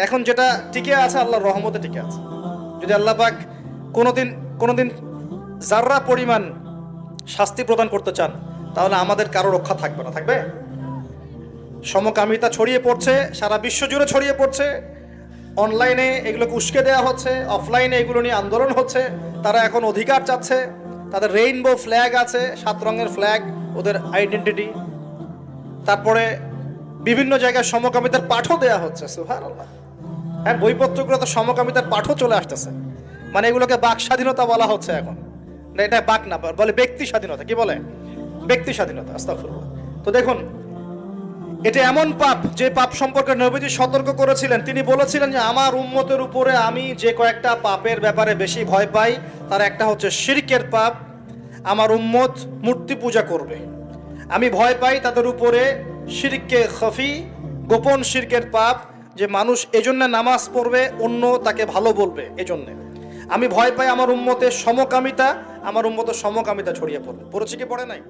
এখন যেটা টিকে আছে আল্লাহর রহমতে টিকে আছে। যদি আল্লাহ পাক কোনোদিন যাররা পরিমাণ শাস্তি প্রদান করতে চান, তাহলে আমাদের কারো রক্ষা থাকবে না। থাকবে? সমকামিতা ছড়িয়ে পড়ছে, সারা বিশ্ব জুড়ে ছড়িয়ে পড়ছে। অনলাইনে এগুলোকে উস্কে দেওয়া হচ্ছে, অফলাইনে এগুলো নিয়ে আন্দোলন হচ্ছে। তারা এখন অধিকার চাচ্ছে। তাদের রেইনবো ফ্ল্যাগ আছে, 7 রঙের ফ্ল্যাগ, ওদের আইডেন্টিটি। তারপরে বিভিন্ন জায়গায় সমকামিতার পাঠও দেওয়া হচ্ছে। সুবহানাল্লাহ। হ্যাঁ, বইপত্রগুলো তো সমকামিতার পাঠও চলে আসতেছে। মানে এগুলোকে বাক স্বাধীনতা বলা হচ্ছে এখন। না, এটা বাক না, বলে ব্যক্তি স্বাধীনতা। কি বলে? ব্যক্তি স্বাধীনতা। আস্তাগফিরুল্লাহ। তো দেখুন, এটা এমন পাপ যে পাপ সম্পর্কে নবীজি সতর্ক করেছিলেন। তিনি বলেছিলেন যে আমার উম্মতের উপরে আমি যে কয়েকটা পাপের ব্যাপারে বেশি ভয় পাই, তার একটা হচ্ছে শিরকের পাপ। আমার উম্মত মূর্তি পূজা করবে, আমি ভয় পাই তাদের উপরে শিরকে খফি, গোপন শিরকের পাপ, যে মানুষ এজন্য নামাজ পড়বে, অন্য তাকে ভালো বলবে এজন্যে। আমি ভয় পাই আমার উম্মতের সমকামিতা, আমার উম্মতের সমকামিতা ছড়িয়ে পড়বে। পড়েছে কি পড়ে নাই?